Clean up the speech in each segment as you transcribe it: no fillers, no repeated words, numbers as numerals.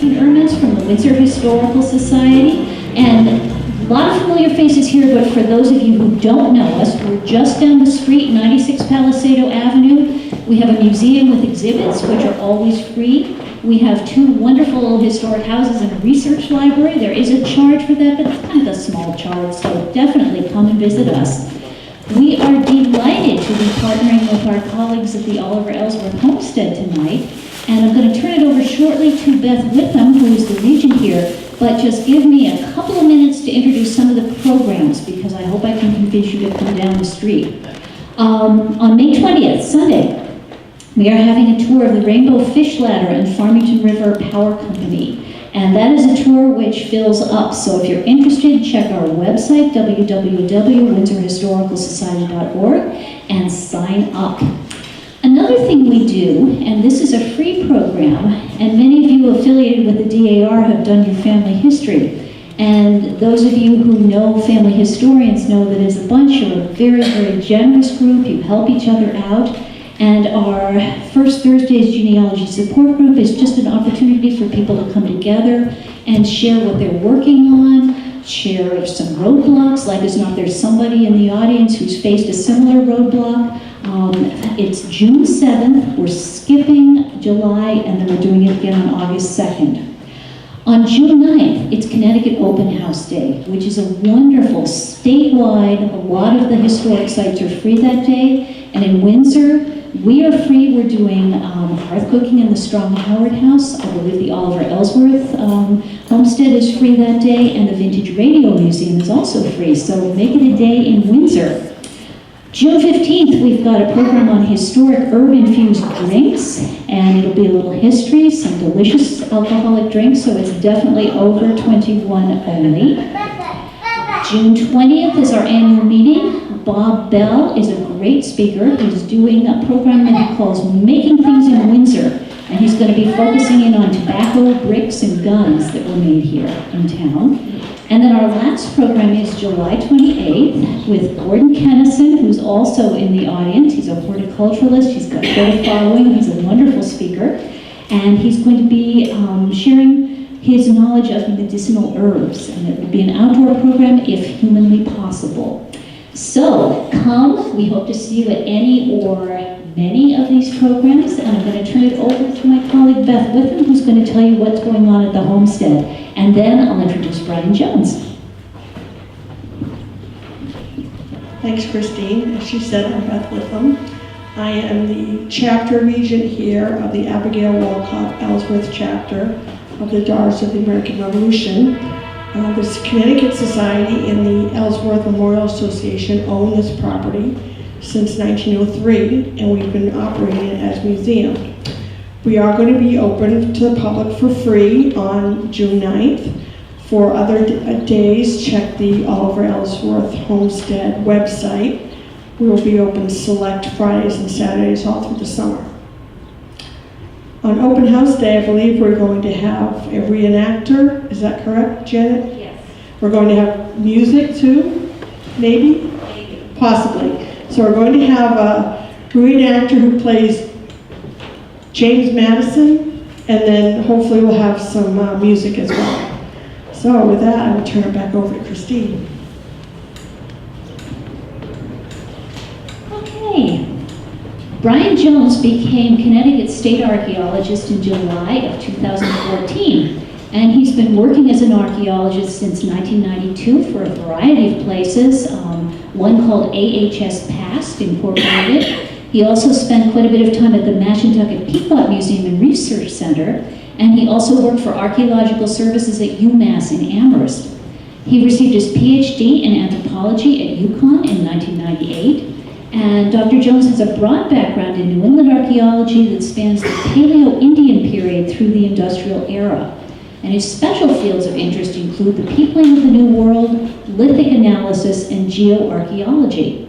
Christine Ermans from the Windsor Historical Society, and a lot of familiar faces here, but for those of you who don't know us, we're just down the street, 96 Palisado Avenue. We have a museum with exhibits, which are always free. We have two wonderful historic houses and a research library. There is a charge for that, but it's kind of a small charge, so definitely come and visit us. We are delighted to be partnering with our colleagues at the Oliver Ellsworth Homestead tonight, and I'm going to turn it over shortly to Beth Witham, who is the regent here, but just give me a couple of minutes to introduce some of the programs, because I hope I can convince you to come down the street. On May 20th, Sunday, we are having a tour of the Rainbow Fish Ladder and Farmington River Power Company. And that is a tour which fills up. So if you're interested, check our website, www.windsorhistoricalsociety.org, and sign up. Another thing we do, and this is a free program, and many of you affiliated with the DAR have done your family history. And those of you who know family historians know that as a bunch, you're a very, very generous group. You help each other out. And our First Thursday's Genealogy Support Group is just an opportunity for people to come together and share what they're working on, share some roadblocks, like as not there's somebody in the audience who's faced a similar roadblock. It's June 7th, we're skipping July, and then we're doing it again on August 2nd. On June 9th, it's Connecticut Open House Day, which is a wonderful statewide, a lot of the historic sites are free that day, and in Windsor, we are free. We're doing hearth cooking in the Strong Howard House. I believe the Oliver Ellsworth Homestead is free that day, and the Vintage Radio Museum is also free, so make it a day in Windsor. June 15th, we've got a program on historic herb-infused drinks, and it'll be a little history, some delicious alcoholic drinks, so it's definitely over 21 only. June 20th is our annual meeting. Bob Bell is a great speaker. He's doing a program that he calls Making Things in Windsor, and he's going to be focusing in on tobacco, bricks, and guns that were made here in town. And then our last program is July 28th with Gordon Kennison, who's also in the audience. He's a horticulturalist. He's got quite a following. He's a wonderful speaker. And he's going to be sharing his knowledge of medicinal herbs. And it will be an outdoor program if humanly possible. So come. We hope to see you at any or many of these programs. And I'm going to turn it over to my colleague Beth Witham, who's going to tell you what's going on at the homestead. And then I'll introduce Brian Jones. Thanks, Christine. As she said, I'm Beth Witham. I am the chapter regent here of the Abigail Walcott Ellsworth chapter of the Daughters of the American Revolution. This Connecticut Society and the Ellsworth Memorial Association own this property since 1903, and we've been operating it as a museum. We are going to be open to the public for free on June 9th. For other days, check the Oliver Ellsworth Homestead website. We will be open select Fridays and Saturdays all through the summer. On Open House Day, I believe we're going to have a reenactor. Is that correct, Janet? Yes. We're going to have music too, maybe? Maybe. Possibly. So we're going to have a reenactor who plays James Madison, and then hopefully we'll have some music as well. So with that, I will turn it back over to Christine. Okay. Brian Jones became Connecticut State Archaeologist in July of 2014, and he's been working as an archaeologist since 1992 for a variety of places, one called AHS Past Incorporated. He also spent quite a bit of time at the Mashantucket Pequot Museum and Research Center, and he also worked for Archaeological Services at UMass in Amherst. He received his PhD in anthropology at UCONN in 1998. And Dr. Jones has a broad background in New England archaeology that spans the Paleo-Indian period through the industrial era. And his special fields of interest include the peopling of the New World, lithic analysis, and geoarchaeology.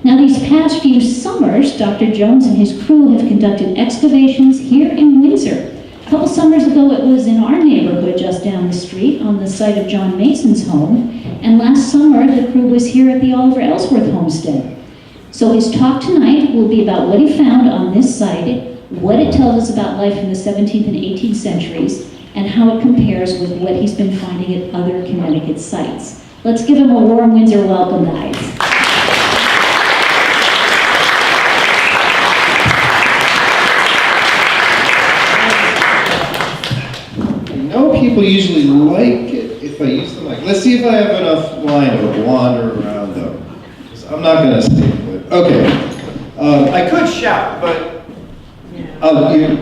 Now, these past few summers, Dr. Jones and his crew have conducted excavations here in Windsor. A couple summers ago, it was in our neighborhood just down the street on the site of John Mason's home. And last summer, the crew was here at the Oliver Ellsworth Homestead. So his talk tonight will be about what he found on this site, what it tells us about life in the 17th and 18th centuries, and how it compares with what he's been finding at other Connecticut sites. Let's give him a warm Windsor welcome, guys. I know people usually like it if I use the mic. Let's see if I have enough line to wander around though. I'm not going to stick with it. Okay. I could shout, but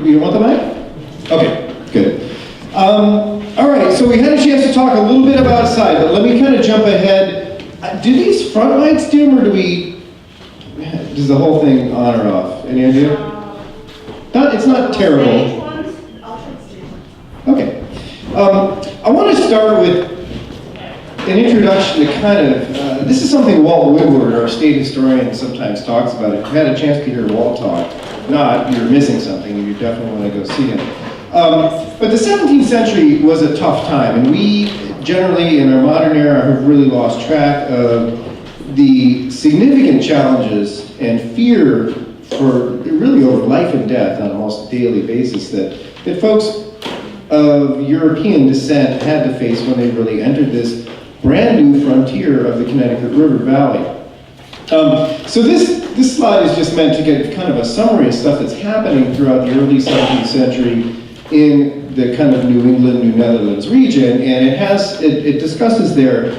you want the mic? Okay, good. All right, so we had a chance to talk a little bit about side, but let me kind of jump ahead. Do these front lights dim, or does the whole thing on or off? Any idea? It's not terrible. Okay. I want to start with an introduction to kind of, this is something Walt Woodward, our state historian, sometimes talks about. If you had a chance to hear Walt talk, not, you're missing something, and you definitely want to go see him. But the 17th century was a tough time, and we generally, in our modern era, have really lost track of the significant challenges and fear for really over life and death on almost a daily basis that folks of European descent had to face when they really entered this brand new frontier of the Connecticut River Valley. So this slide is just meant to get kind of a summary of stuff that's happening throughout the early 17th century in the kind of New England, New Netherlands region, and it discusses their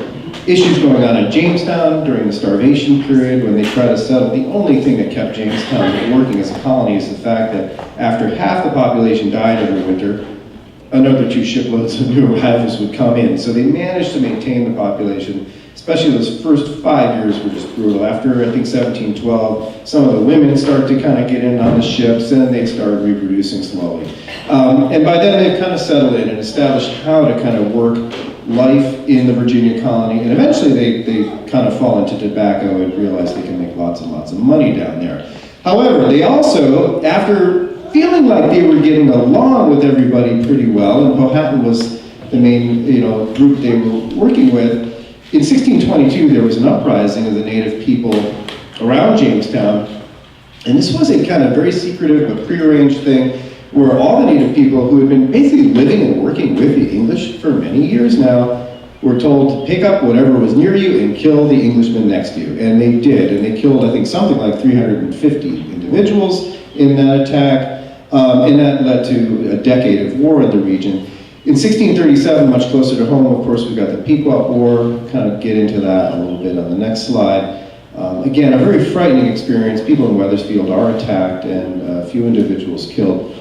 issues going on in Jamestown during the starvation period when they try to settle. The only thing that kept Jamestown working as a colony is the fact that after half the population died every winter, another 2 shiploads of new arrivals would come in. So they managed to maintain the population, especially those first 5 years were just brutal. After, I think, 1712, some of the women started to kind of get in on the ships, and they started reproducing slowly. And by then, they've kind of settled in and established how to kind of work life in the Virginia colony, and eventually they kind of fall into tobacco and realize they can make lots and lots of money down there. However, they also, after feeling like they were getting along with everybody pretty well, and Powhatan was the main group they were working with, in 1622 there was an uprising of the native people around Jamestown, and this was a kind of very secretive but prearranged thing where all the native people who had been basically living and working with the English for many years now were told to pick up whatever was near you and kill the Englishmen next to you. And they did, and they killed, I think, something like 350 individuals in that attack, and that led to a decade of war in the region. In 1637, much closer to home, of course, we got the Pequot War. Kind of get into that a little bit on the next slide. Again, a very frightening experience. People in Wethersfield are attacked and a few individuals killed.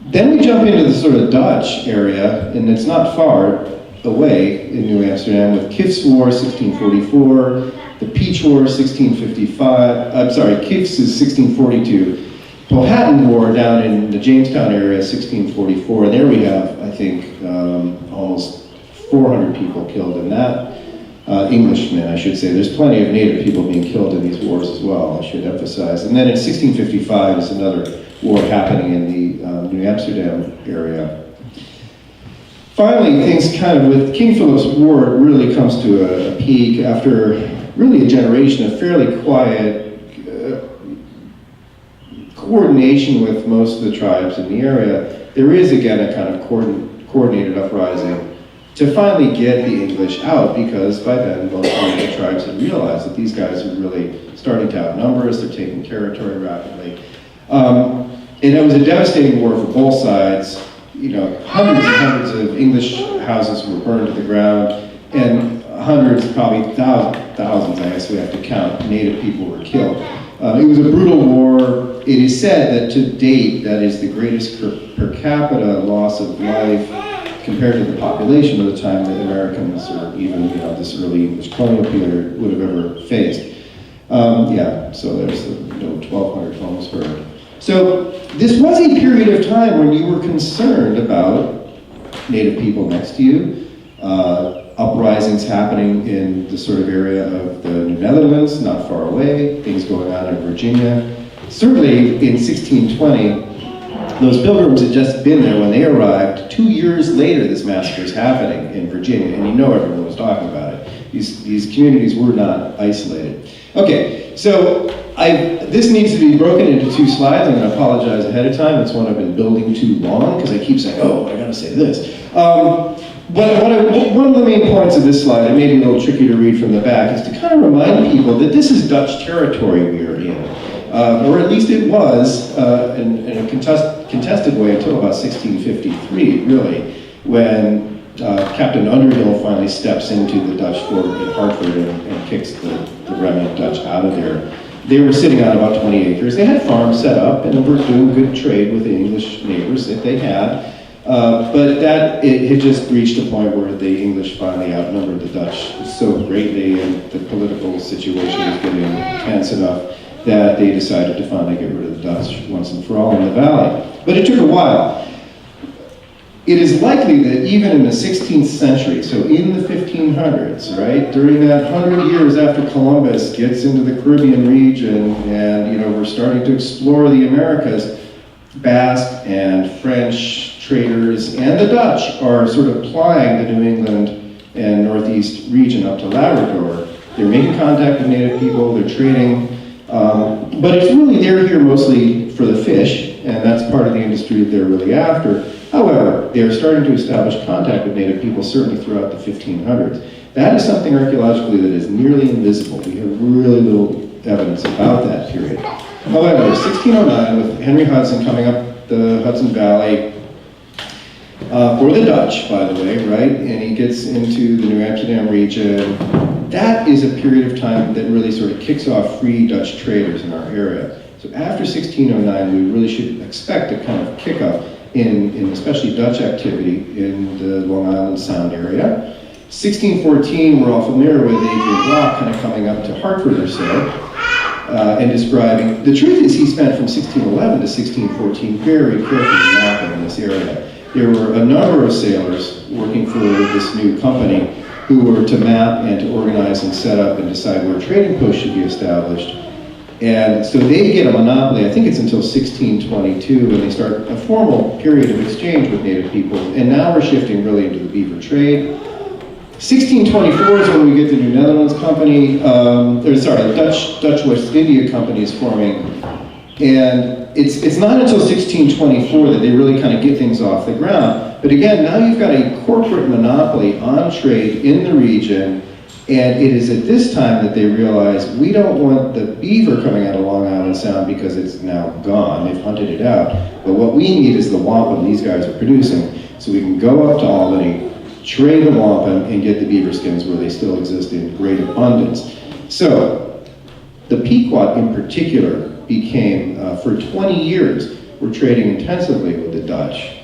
Then we jump into the sort of Dutch area, and it's not far away in New Amsterdam with Kiff's War, 1644, the Peach War, 1655, I'm sorry, Kiff's is 1642, Powhatan War down in the Jamestown area, 1644, and there we have, I think, almost 400 people killed in that. Englishmen, I should say. There's plenty of native people being killed in these wars as well, I should emphasize. And then in 1655 is another war happening in the New Amsterdam area. Finally, things kind of with King Philip's War, it really comes to a peak after really a generation of fairly quiet coordination with most of the tribes in the area. There is again a kind of coordinated uprising to finally get the English out, because by then most of the tribes had realized that these guys are really starting to outnumber us, they're taking territory rapidly. And it was a devastating war for both sides. Hundreds and hundreds of English houses were burned to the ground, and hundreds, probably thousands, I guess we have to count, native people were killed. It was a brutal war. It is said that to date, that is the greatest per capita loss of life compared to the population of the time that Americans, or even this early English colonial period, would have ever faced. So there's 1,200 homes burned. So this was a period of time when you were concerned about native people next to you, uprisings happening in the sort of area of the New Netherlands, not far away, things going on in Virginia. Certainly in 1620, those pilgrims had just been there when they arrived. 2 years later, this massacre is happening in Virginia, and everyone was talking about it. These communities were not isolated. Okay, so this needs to be broken into 2 slides. I'm going to apologize ahead of time. It's one I've been building too long because I keep saying, oh, I got to say this. One of the main points of this slide, it may be a little tricky to read from the back, is to kind of remind people that this is Dutch territory we are in. Or at least it was in a contested way until about 1653, really, when Captain Underhill finally steps into the Dutch fort in Hartford and kicks the remnant Dutch out of there. They were sitting on about 20 acres. They had farms set up and were doing good trade with the English neighbors that they had. But it had just reached a point where the English finally outnumbered the Dutch so greatly, and the political situation was getting tense enough that they decided to finally get rid of the Dutch once and for all in the valley. But it took a while. It is likely that even in the 16th century, so in the 1500s, right, during that 100 years after Columbus gets into the Caribbean region and, we're starting to explore the Americas, Basque and French traders and the Dutch are sort of plying the New England and Northeast region up to Labrador. They're making contact with native people, they're trading, but it's really, they're here mostly for the fish, and that's part of the industry that they're really after. However, they're starting to establish contact with native people certainly throughout the 1500s. That is something archaeologically that is nearly invisible. We have really little evidence about that period. However, 1609, with Henry Hudson coming up the Hudson Valley, for the Dutch, by the way, right? And he gets into the New Amsterdam region. That is a period of time that really sort of kicks off free Dutch traders in our area. So after 1609, we really should expect a kind of kick up in especially Dutch activity in the Long Island Sound area. 1614, we're all familiar with Adrian Block kind of coming up to Hartford or so, and describing. The truth is he spent from 1611 to 1614 very carefully mapping in this area. There were a number of sailors working for this new company who were to map and to organize and set up and decide where trading posts should be established. And so they get a monopoly, I think it's until 1622, when they start a formal period of exchange with native people. And now we're shifting really into the beaver trade. 1624 is when we get the New Netherlands Company, the Dutch West India Company is forming. And it's not until 1624 that they really kind of get things off the ground. But again, now you've got a corporate monopoly on trade in the region, and it is at this time that they realize we don't want the beaver coming out of Long Island Sound because it's now gone, they've hunted it out. But what we need is the wampum these guys are producing, so we can go up to Albany, trade the wampum, and get the beaver skins where they still exist in great abundance. So, the Pequot in particular became, for 20 years, we're trading intensively with the Dutch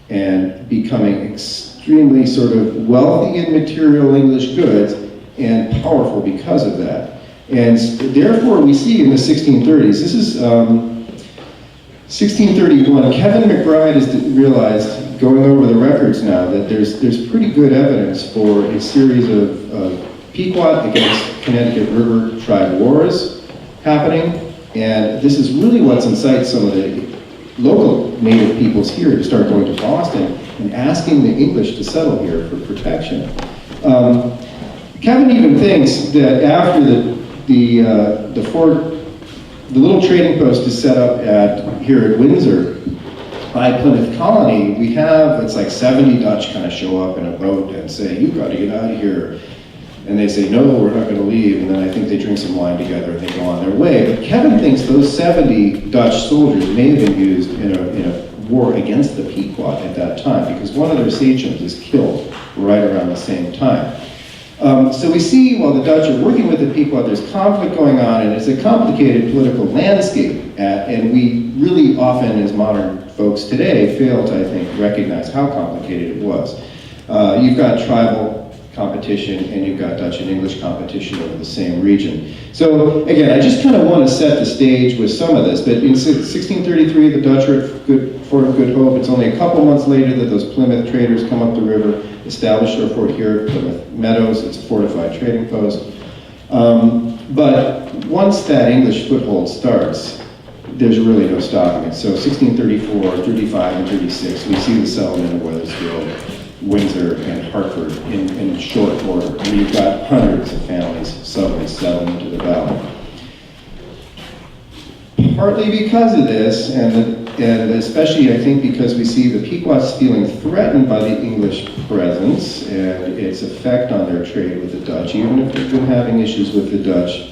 and becoming extremely sort of wealthy in material English goods and powerful because of that. And therefore we see in the 1630s, this is 1631, Kevin McBride has realized, going over the records now, that there's pretty good evidence for a series of Pequot against Connecticut River tribe wars happening. And this is really what's incites some of the local native peoples here to start going to Boston and asking the English to settle here for protection. Kevin even thinks that after the fort, the little trading post is set up here at Windsor by Plymouth Colony, we have, it's like 70 Dutch kind of show up in a boat and say, you've got to get out of here. And they say, no, we're not going to leave. And then I think they drink some wine together and they go on their way. But Kevin thinks those 70 Dutch soldiers may have been used in a war against the Pequot at that time, because one of their sachems is killed right around the same time. So we see, while the Dutch are working with the Pequot, there's conflict going on, and it's a complicated political landscape. And we really often, as modern folks today, fail to, I think, recognize how complicated it was. You've got tribal competition, and you've got Dutch and English competition over the same region. So again, I just kind of want to set the stage with some of this, but in 1633, the Dutch are at Fort of Good Hope. It's only a couple months later that those Plymouth traders come up the river, establish their fort here at Plymouth Meadows. It's a fortified trading post. But once that English foothold starts, there's really no stopping it. So 1634, 35, and 36, we see the settlement of Weathersfield, Windsor, and Hartford in short order. And you've got hundreds of families suddenly settled into the valley. partly because of this, and especially I think because we see the Pequots feeling threatened by the English presence and its effect on their trade with the Dutch, even if they've been having issues with the Dutch.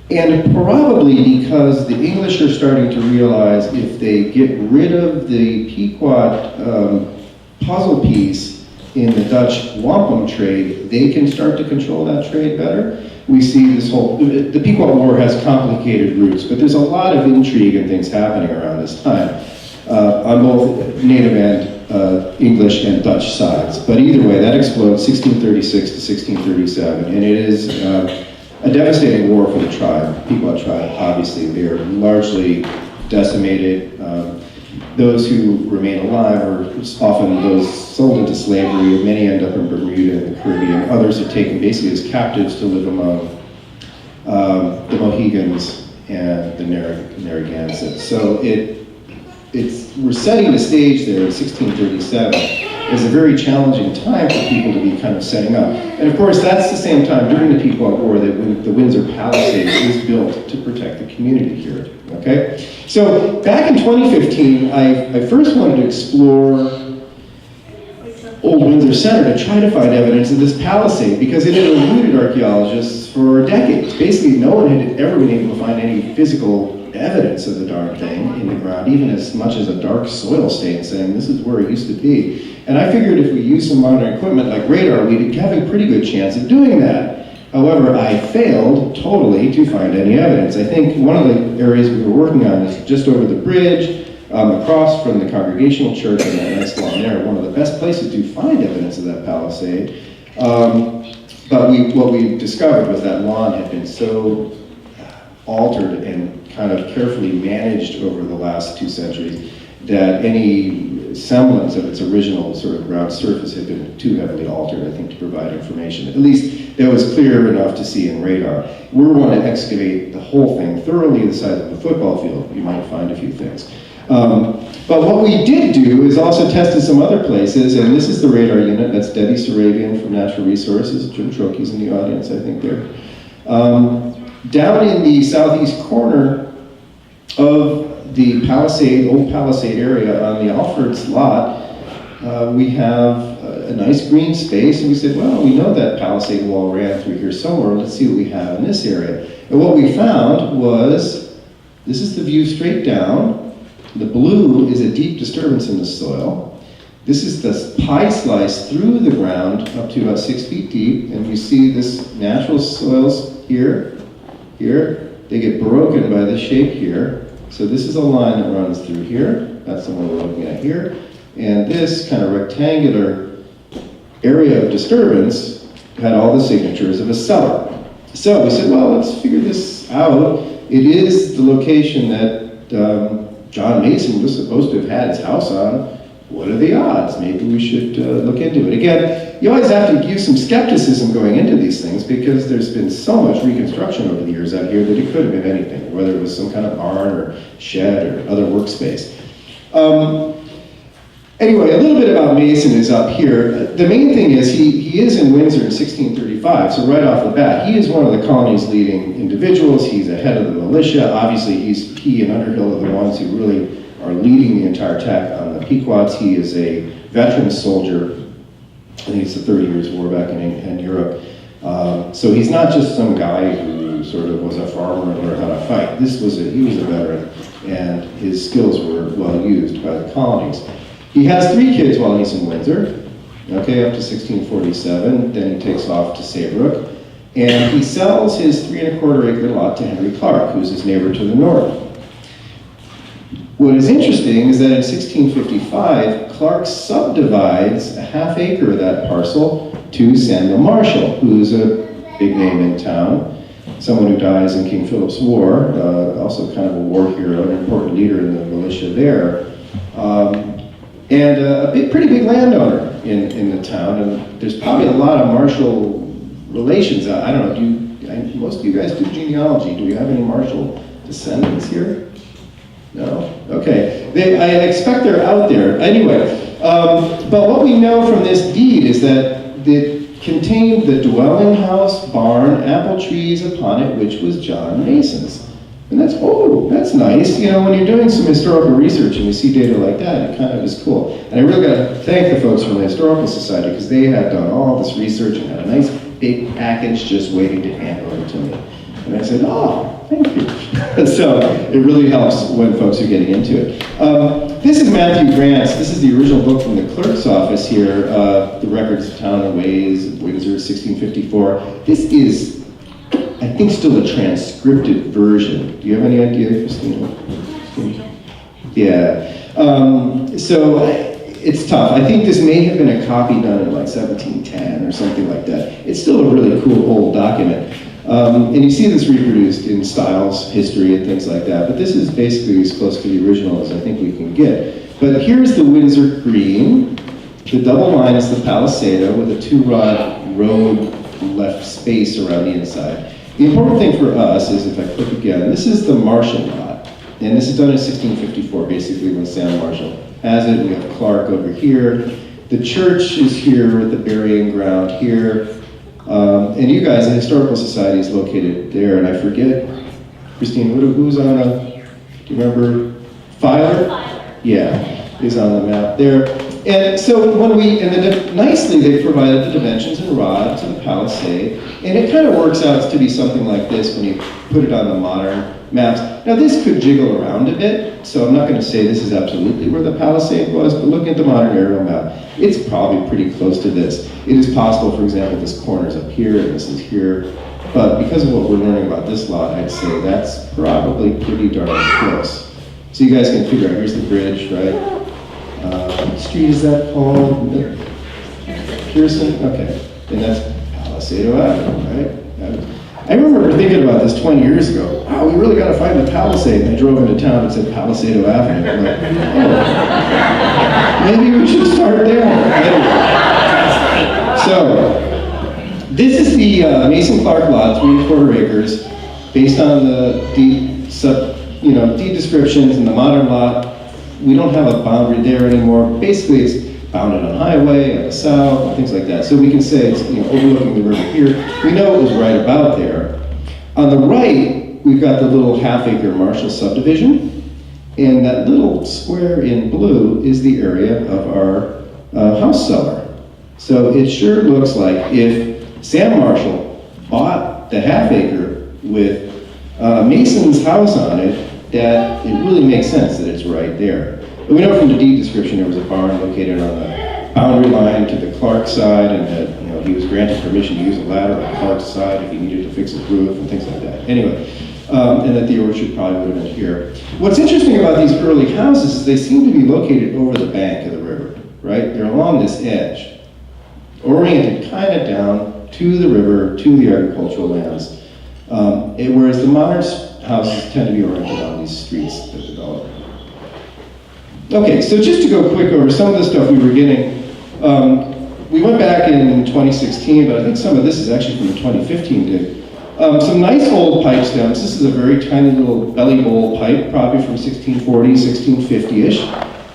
And probably because the English are starting to realize if they get rid of the Pequot puzzle piece in the Dutch wampum trade, they can start to control that trade better. We see this whole, the Pequot War has complicated roots, but there's a lot of intrigue and things happening around this time on both native and English and Dutch sides. But either way, that explodes 1636 to 1637, and it is a devastating war for the tribe, Pequot tribe. Obviously, they are largely decimated. Those who remain alive are often those sold into slavery. Many end up in Bermuda and the Caribbean. Others are taken basically as captives to live among the Mohegans and the Narragansetts. So we're setting the stage there in 1637 as a very challenging time for people to be kind of setting up. And of course, that's the same time during the Pequot War that the Windsor Palisade is built to protect the community here. Okay? So back in 2015, I first wanted to explore Old Windsor Center to try to find evidence of this palisade because it had eluded archaeologists for decades. Basically, no one had ever been able to find any physical evidence of the darn thing in the ground, even as much as a dark soil stain saying this is where it used to be. And I figured if we use some modern equipment like radar, we'd have a pretty good chance of doing that. However, I failed totally to find any evidence. I think one of the areas we were working on is just over the bridge, across from the Congregational Church and that nice lawn there, one of the best places to find evidence of that palisade. But what we discovered was that lawn had been so altered and kind of carefully managed over the last 2 centuries that any semblance of its original sort of ground surface had been too heavily altered, I think, to provide information. At least that was clear enough to see in radar. We want to excavate the whole thing thoroughly the size of a football field. You might find a few things. But what we did do is also tested some other places, and this is the radar unit. That's Debbie Sarabian from Natural Resources. Jim Trokey's in the audience, I think, there. Down in the southeast corner of the Palisade, old Palisade area on the Alford's lot, we have a nice green space, and we said, well, we know that Palisade wall ran through here somewhere. Let's see what we have in this area. And what we found was, this is the view straight down. The blue is a deep disturbance in the soil. This is the pie slice through the ground up to about 6 feet deep, and you see this natural soils here, they get broken by this shape here. So this is a line that runs through here. That's the one we're looking at here. And this kind of rectangular area of disturbance had all the signatures of a cellar. So we said, well, let's figure this out. It is the location that John Mason was supposed to have had his house on. What are the odds? Maybe we should look into it. Again, you always have to use some skepticism going into these things because there's been so much reconstruction over the years out here that it could have been anything, whether it was some kind of barn or shed or other workspace. Anyway, a little bit about Mason is up here. The main thing is he is in Windsor in 1635, so right off the bat, he is one of the colony's leading individuals. He's a head of the militia. Obviously, he and Underhill are the ones who really are leading the entire attack on the Pequots. He is a veteran soldier. I think it's the 30 Years' War back in Europe. So he's not just some guy who sort of was a farmer and learned how to fight. He was a veteran, and his skills were well used by the colonies. He has 3 kids while he's in Windsor, okay, up to 1647. Then he takes off to Saybrook, and he sells his 3 1/4 acre lot to Henry Clark, who's his neighbor to the north. What is interesting is that in 1655, Clark subdivides a ½ acre of that parcel to Samuel Marshall, who's a big name in town, someone who dies in King Philip's War, also kind of a war hero, an important leader in the militia there, and a pretty big landowner in the town. And there's probably a lot of Marshall relations. I don't know, most of you guys do genealogy. Do we have any Marshall descendants here? No? Okay. I expect they're out there. Anyway, but what we know from this deed is that contained the dwelling house, barn, apple trees upon it, which was John Mason's. And that's nice. You know, when you're doing some historical research and you see data like that, it kind of is cool. And I really got to thank the folks from the Historical Society, because they had done all this research and had a nice big package just waiting to hand over to me. And I said, oh, thank you. So it really helps when folks are getting into it. This is Matthew Grant's. This is the original book from the clerk's office here, The Records of Town and Ways, Windsor, 1654. This is, I think, still a transcripted version. Do you have any idea, Christina? Yeah. So it's tough. I think this may have been a copy done in like 1710 or something like that. It's still a really cool old document. And you see this reproduced in Stiles history and things like that, but this is basically as close to the original as I think we can get. But here's the Windsor Green. The double line is the palisado with a 2-rod road left space around the inside. The important thing for us is, if I click again, this is the Marshall lot. And this is done in 1654, basically, when Sam Marshall has it. We have Clark over here. The church is here with the burying ground here. And you guys, the Historical Society is located there, and I forget, Christine, who's on do you remember? Filer? Yeah, is on the map there. And so nicely they provided the dimensions and rod to the palisade, and it kind of works out to be something like this when you put it on the modern maps. Now this could jiggle around a bit, so I'm not going to say this is absolutely where the palisade was, but looking at the modern aerial map, it's probably pretty close to this. It is possible, for example, this corner's up here and this is here, but because of what we're learning about this lot, I'd say that's probably pretty darn close. So you guys can figure out, here's the bridge, right? What street is that called? Pearson? Okay. And that's Palisado Avenue, right? I remember thinking about this 20 years ago. Wow, we really got to find the Palisade. And I drove into town and said Palisado Avenue. I'm like, oh, maybe we should start there. Anyway. So, this is the Mason Clark lot, 3¼ acres, based on the deed descriptions in the modern lot. We don't have a boundary there anymore. Basically, it's bounded on highway, on the south, and things like that. So we can say it's overlooking the river here. We know it was right about there. On the right, we've got the little half-acre Marshall subdivision, and that little square in blue is the area of our house cellar. So it sure looks like if Sam Marshall bought the half-acre with Mason's house on it, that it really makes sense that it's right there. But we know from the deed description there was a barn located on the boundary line to the Clark side, and that he was granted permission to use a ladder on Clark's side if he needed to fix his roof and things like that. Anyway, and that the orchard probably would have been here. What's interesting about these early houses is they seem to be located over the bank of the river, right? They're along this edge, oriented kind of down to the river, to the agricultural lands. Whereas the modern houses tend to be oriented on these streets that develop. Okay, so just to go quick over some of the stuff we were getting, we went back in 2016, but I think some of this is actually from the 2015 dig. Some nice old pipe stems. This is a very tiny little belly bowl pipe, probably from 1640, 1650-ish.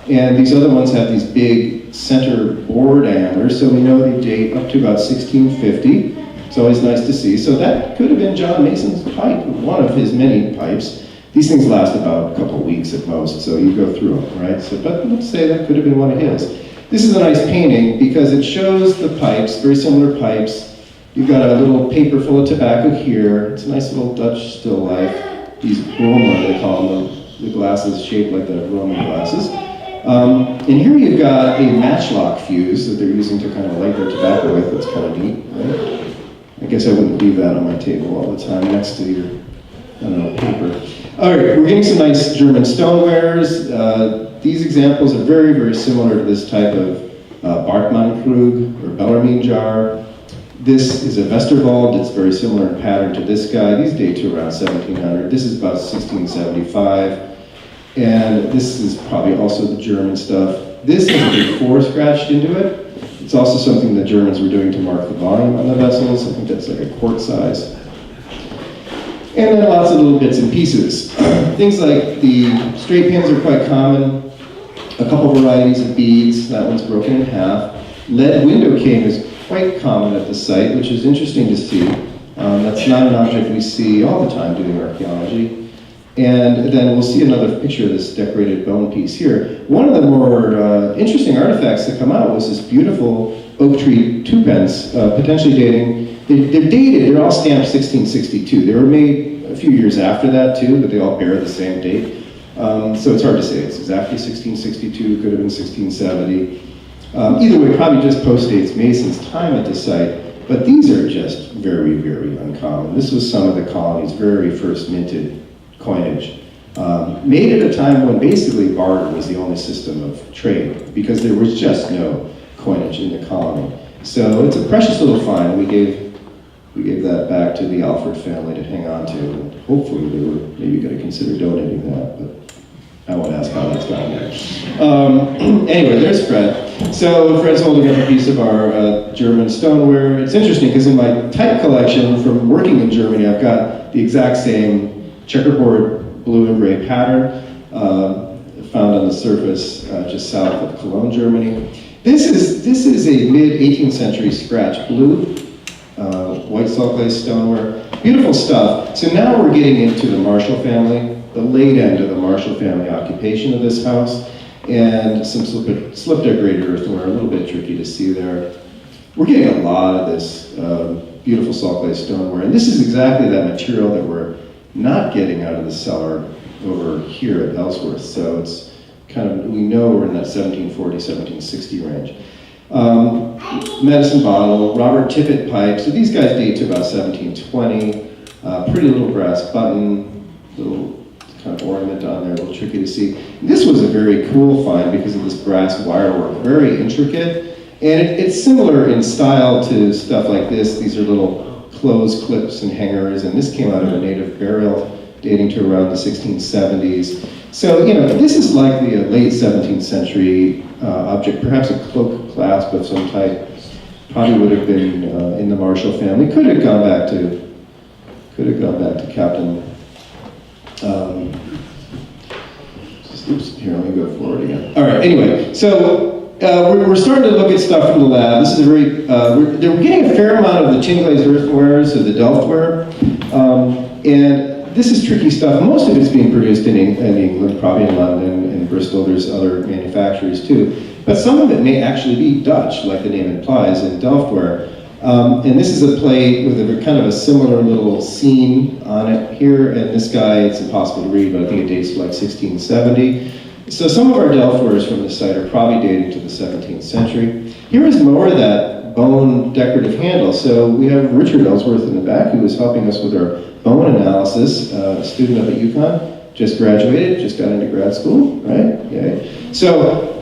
And these other ones have these big center bore diameters, so we know they date up to about 1650. It's always nice to see. So that could have been John Mason's pipe, one of his many pipes. These things last about a couple weeks at most, so you go through them, right? So, but let's say that could have been one of his. This is a nice painting because it shows the pipes, very similar pipes. You've got a little paper full of tobacco here. It's a nice little Dutch still life. These Roma, they call them, the glasses shaped like the Roman glasses. And here you've got a matchlock fuse that they're using to kind of light their tobacco with. That's kind of neat, right? I guess I wouldn't leave that on my table all the time next to your, I don't know, paper. All right, we're getting some nice German stonewares. These examples are very, very similar to this type of Bartmann-Krug or Bellarmine jar. This is a Westerwald. It's very similar in pattern to this guy. These date to around 1700. This is about 1675. And this is probably also the German stuff. This has a big 4 scratched into it. It's also something the Germans were doing to mark the volume on the vessels. I think that's like a quart size. And then lots of little bits and pieces. Things like the straight pins are quite common. A couple varieties of beads. That one's broken in half. Lead window cane is quite common at the site, which is interesting to see. That's not an object we see all the time doing archaeology. And then we'll see another picture of this decorated bone piece here. One of the more interesting artifacts that come out was this beautiful oak tree twopence, potentially dating. They're dated, they're all stamped 1662. They were made a few years after that too, but they all bear the same date. So it's hard to say. It's exactly 1662, could have been 1670. Either way, probably just postdates Mason's time at the site. But these are just very, very uncommon. This was some of the colony's very first minted coinage, made at a time when basically barter was the only system of trade, because there was just no coinage in the colony. So it's a precious little find. We gave that back to the Alford family to hang on to, and hopefully they were maybe going to consider donating that, but I won't ask how that's gone there. Anyway, there's Fred. So Fred's holding up a piece of our German stoneware. It's interesting because in my type collection from working in Germany, I've got the exact same checkerboard blue and gray pattern found on the surface just south of Cologne, Germany. This is a mid-18th century scratch blue, white salt glazed stoneware. Beautiful stuff. So now we're getting into the Marshall family, the late end of the Marshall family occupation of this house, and some slip decorated earthenware, a little bit tricky to see there. We're getting a lot of this beautiful salt glazed stoneware, and this is exactly that material that we're not getting out of the cellar over here at Ellsworth. So it's kind of, we know we're in that 1740, 1760 range. Medicine bottle, Robert Tippett pipe. So these guys date to about 1720. Pretty little brass button, little kind of ornament on there, a little tricky to see. This was a very cool find because of this brass wirework, very intricate. And it's similar in style to stuff like this. These are little clothes clips and hangers, and this came out of a native burial dating to around the 1670s. So, you know, this is likely a late 17th century object, perhaps a cloak clasp of some type. Probably would have been in the Marshall family. Could have gone back to Captain. Oops, here, let me go forward again. All right, anyway, so we're starting to look at stuff from the lab. This is a very, we're getting a fair amount of the tin glazed earthenware, so the Delftware, and this is tricky stuff. Most of it's being produced in England, probably in London and Bristol. There's other manufacturers too, but some of it may actually be Dutch, like the name implies, in Delftware. And this is a plate with a kind of a similar little scene on it here, and this guy, it's impossible to read, but I think it dates to like 1670. So some of our Delftwares from this site are probably dating to the 17th century. Here is more of that bone decorative handle. So we have Richard Ellsworth in the back, who is helping us with our bone analysis, a student up at UCONN, just graduated, just got into grad school, right? Yay. So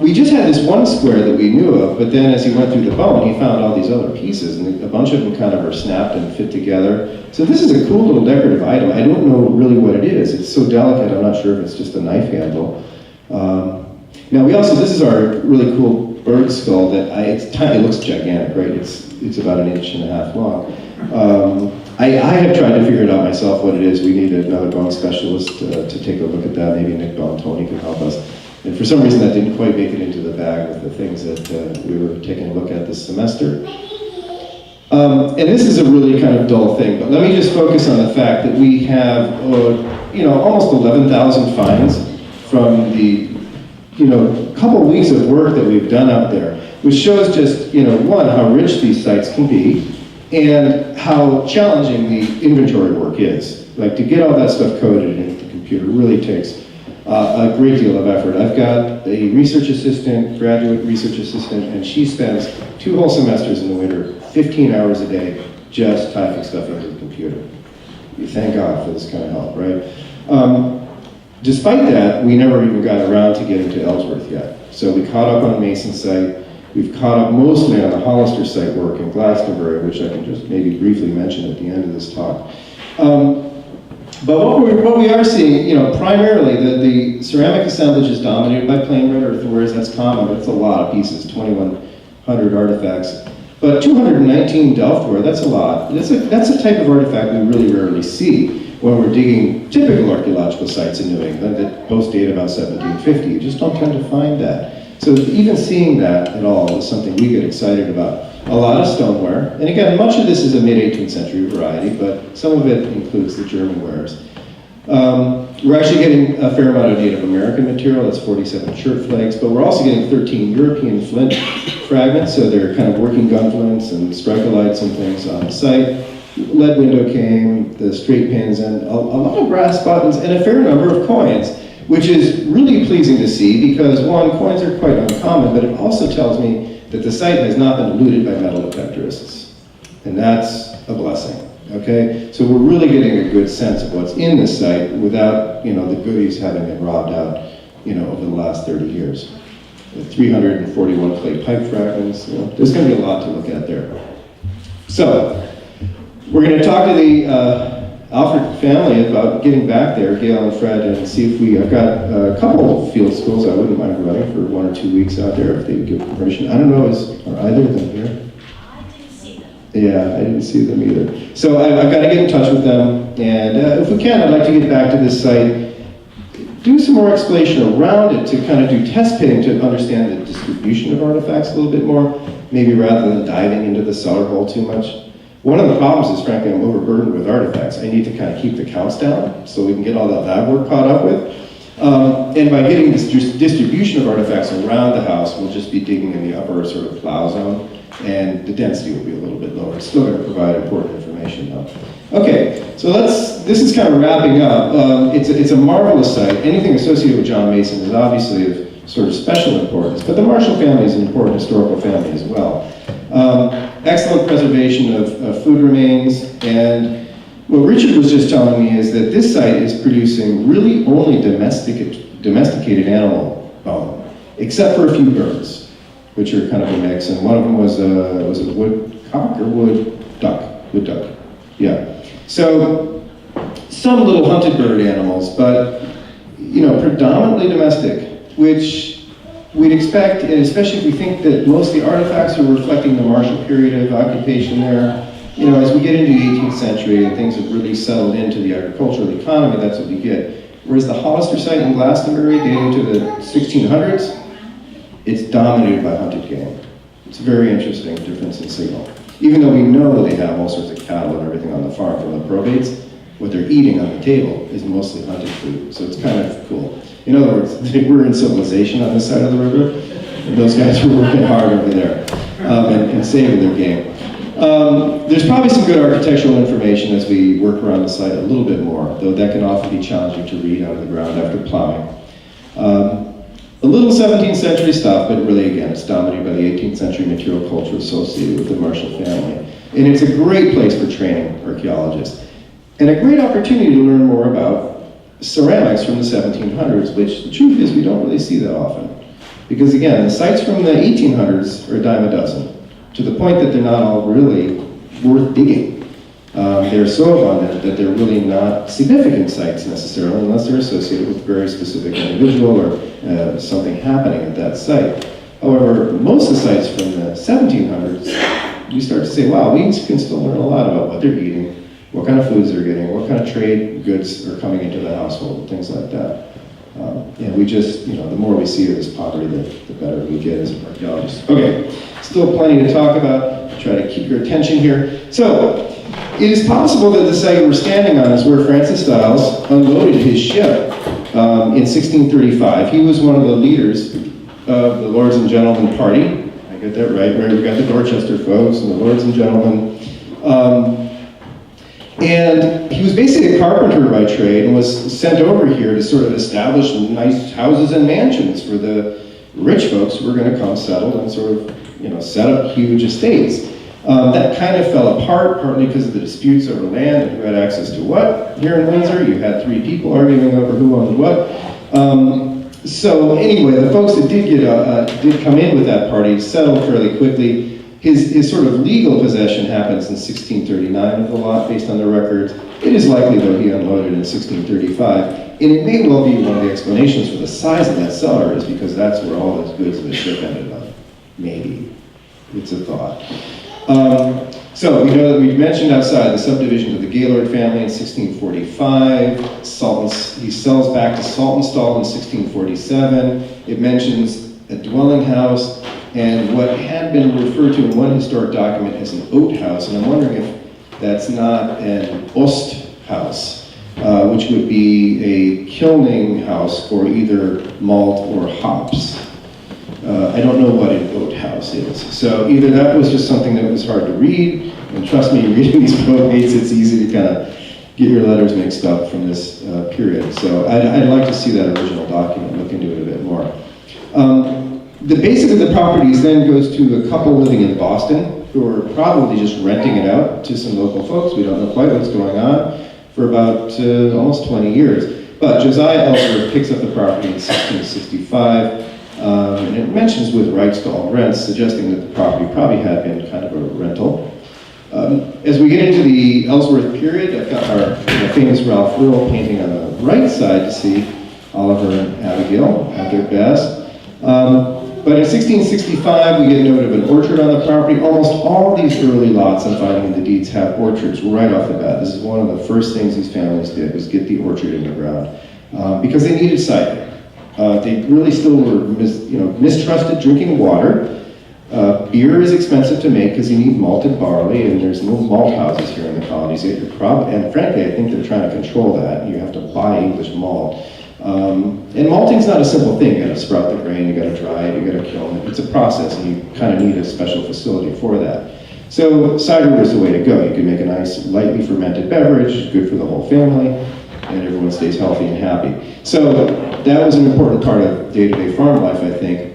we just had this one square that we knew of, but then as he went through the bone, he found all these other pieces, and a bunch of them kind of are snapped and fit together. So this is a cool little decorative item. I don't know really what it is. It's so delicate, I'm not sure if it's just a knife handle. Now we also, this is our really cool bird skull that it's tiny, it looks gigantic, right? It's about 1.5 inches long. I have tried to figure it out myself what it is. We need another bone specialist to take a look at that. Maybe Nick Tony can help us. And for some reason that didn't quite make it into the bag with the things that we were taking a look at this semester. And this is a really kind of dull thing, but let me just focus on the fact that we have almost 11,000 finds from the couple weeks of work that we've done out there, which shows just one, how rich these sites can be, and how challenging the inventory work is. Like, to get all that stuff coded into the computer really takes a great deal of effort. I've got a research assistant, graduate research assistant, and she spends 2 whole semesters in the winter, 15 hours a day, just typing stuff into the computer. You thank God for this kind of help, right? Despite that, we never even got around to getting to Ellsworth yet. So we caught up on the Mason site. We've caught up mostly on the Hollister site work in Glastonbury, which I can just maybe briefly mention at the end of this talk. But what we are seeing, primarily the ceramic assemblage is dominated by plain red earthenwares. That's common, but it's a lot of pieces, 2,100 artifacts. But 219 Delftware, that's a lot. That's a type of artifact we really rarely see when we're digging typical archaeological sites in New England that post date about 1750. You just don't tend to find that. So even seeing that at all is something we get excited about. A lot of stoneware, and again, much of this is a mid-18th century variety, but some of it includes the German wares. We're actually getting a fair amount of Native American material, that's 47 chert flakes, but we're also getting 13 European flint fragments, so they're kind of working gun flints and strike-a-lights and things on the site. Lead window cane, the straight pins, and a lot of brass buttons, and a fair number of coins, which is really pleasing to see because, one, coins are quite uncommon, but it also tells me that the site has not been looted by metal detectorists, and that's a blessing. Okay, so we're really getting a good sense of what's in this site without, the goodies having been robbed out, over the last 30 years. The 341 clay pipe fragments, there's going to be a lot to look at there. So, we're going to talk to the Alfred family about getting back there, Gail and Fred, and see if I've got a couple of field schools I wouldn't mind running for 1 or 2 weeks out there if they would give permission. I don't know, are either of them here? Yeah, I didn't see them either. So I've got to get in touch with them, and if we can, I'd like to get back to this site, do some more exploration around it to kind of do test pitting to understand the distribution of artifacts a little bit more, maybe rather than diving into the cellar hole too much. One of the problems is, frankly, I'm overburdened with artifacts. I need to kind of keep the counts down so we can get all that lab work caught up with. And by getting this distribution of artifacts around the house, we'll just be digging in the upper sort of plow zone, and the density will be a little bit lower. It's still going to provide important information though. Okay, so this is kind of wrapping up. It's a marvelous site. Anything associated with John Mason is obviously of sort of special importance, but the Marshall family is an important historical family as well. Excellent preservation of food remains, and what Richard was just telling me is that this site is producing really only domesticated animal bone, except for a few birds, which are kind of a mix, and one of them was a woodcock or wood duck? Wood duck, yeah. So, some little hunted bird animals, but, predominantly domestic, which we'd expect, and especially if we think that most of the artifacts are reflecting the Marshall period of occupation there. As we get into the 18th century and things have really settled into the agricultural economy, that's what we get. Whereas the Hollister site in Glastonbury, dating to the 1600s, it's dominated by hunted game. It's a very interesting difference in signal. Even though we know they have all sorts of cattle and everything on the farm from the probates, what they're eating on the table is mostly hunted food. So it's kind of cool. In other words, we're in civilization on this side of the river, and those guys were working hard over there and saving their game. There's probably some good architectural information as we work around the site a little bit more, though that can often be challenging to read out of the ground after plowing. A little 17th century stuff, but really, again, it's dominated by the 18th century material culture associated with the Marshall family. And it's a great place for training archaeologists. And a great opportunity to learn more about ceramics from the 1700s, which the truth is we don't really see that often. Because again, the sites from the 1800s are a dime a dozen, to the point that they're not all really worth digging. They're so abundant that they're really not significant sites necessarily, unless they're associated with a very specific individual or something happening at that site. However, most of the sites from the 1700s, you start to say, wow, we can still learn a lot about what they're eating, what kind of foods they're getting, what kind of trade goods are coming into the household, things like that. And we just, the more we see of this pottery, the better we get as archaeologists. Okay, still plenty to talk about. Try to keep your attention here. So, it is possible that the site we're standing on is where Francis Stiles unloaded his ship in 1635. He was one of the leaders of the Lords and Gentlemen Party. I get that right? We got the Dorchester folks and the Lords and Gentlemen. And he was basically a carpenter by trade and was sent over here to sort of establish nice houses and mansions for the rich folks who were going to come settle and sort of, set up huge estates. That kind of fell apart, partly because of the disputes over land and who had access to what. Here in Windsor, you had 3 people arguing over who owned what. So anyway, the folks that did come in with that party settled fairly quickly. His sort of legal possession happens in 1639 of the lot, based on the records. It is likely, though, he unloaded in 1635. And it may well be one of the explanations for the size of that cellar is because that's where all those goods of the ship ended up. Maybe. It's a thought. So we know that we mentioned outside the subdivision of the Gaylord family in 1645. He sells back to Saltonstall in 1647. It mentions a dwelling house, and what had been referred to in one historic document as an oat house, and I'm wondering if that's not an Ost house, which would be a kilning house for either malt or hops. I don't know what an oat house is. So either that was just something that was hard to read, and trust me, reading these probates, it's easy to kind of get your letters mixed up from this period. So I'd like to see that original document, look into it a bit more. The basic of the properties then goes to a couple living in Boston who are probably just renting it out to some local folks. We don't know quite what's going on for about almost 20 years. But Josiah Ellsworth picks up the property in 1665, and it mentions with rights to all rents, suggesting that the property probably had been kind of a rental. As we get into the Ellsworth period, I've got our famous Ralph Earl painting on the right side to see Oliver and Abigail at their best. But in 1665, we get note of an orchard on the property. Almost all these early lots I'm finding in the deeds have orchards right off the bat. This is one of the first things these families did, was get the orchard in the ground, because they needed siting. They really still were mistrusted drinking water. Beer is expensive to make because you need malted barley, and there's no malt houses here in the colonies. And frankly, I think they're trying to control that. You have to buy English malt. And malting's not a simple thing. You gotta sprout the grain, you gotta dry it, you gotta kiln it. It's a process, and you kind of need a special facility for that. So cider was the way to go. You could make a nice, lightly fermented beverage, good for the whole family, and everyone stays healthy and happy. So that was an important part of day-to-day farm life, I think.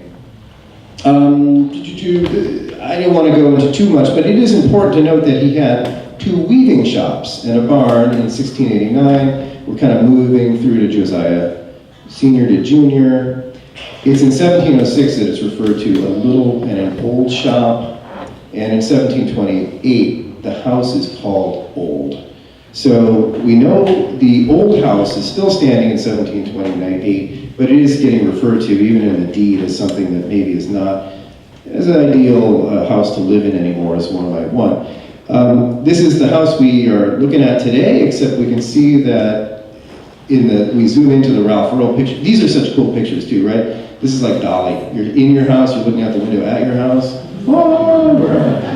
I didn't want to go into too much, but it is important to note that he had 2 weaving shops and a barn in 1689. We're kind of moving through to Josiah Senior to Junior. It's in 1706 that it's referred to a little and an old shop, and in 1728 the house is called Old. So we know the old house is still standing in 1728, but it is getting referred to, even in the deed, as something that maybe is not as an ideal house to live in anymore as one might want. This is the house we are looking at today, except we can see that we zoom into the Ralph Earl picture. These are such cool pictures too, right? This is like Dolly. You're in your house, you're looking out the window at your house.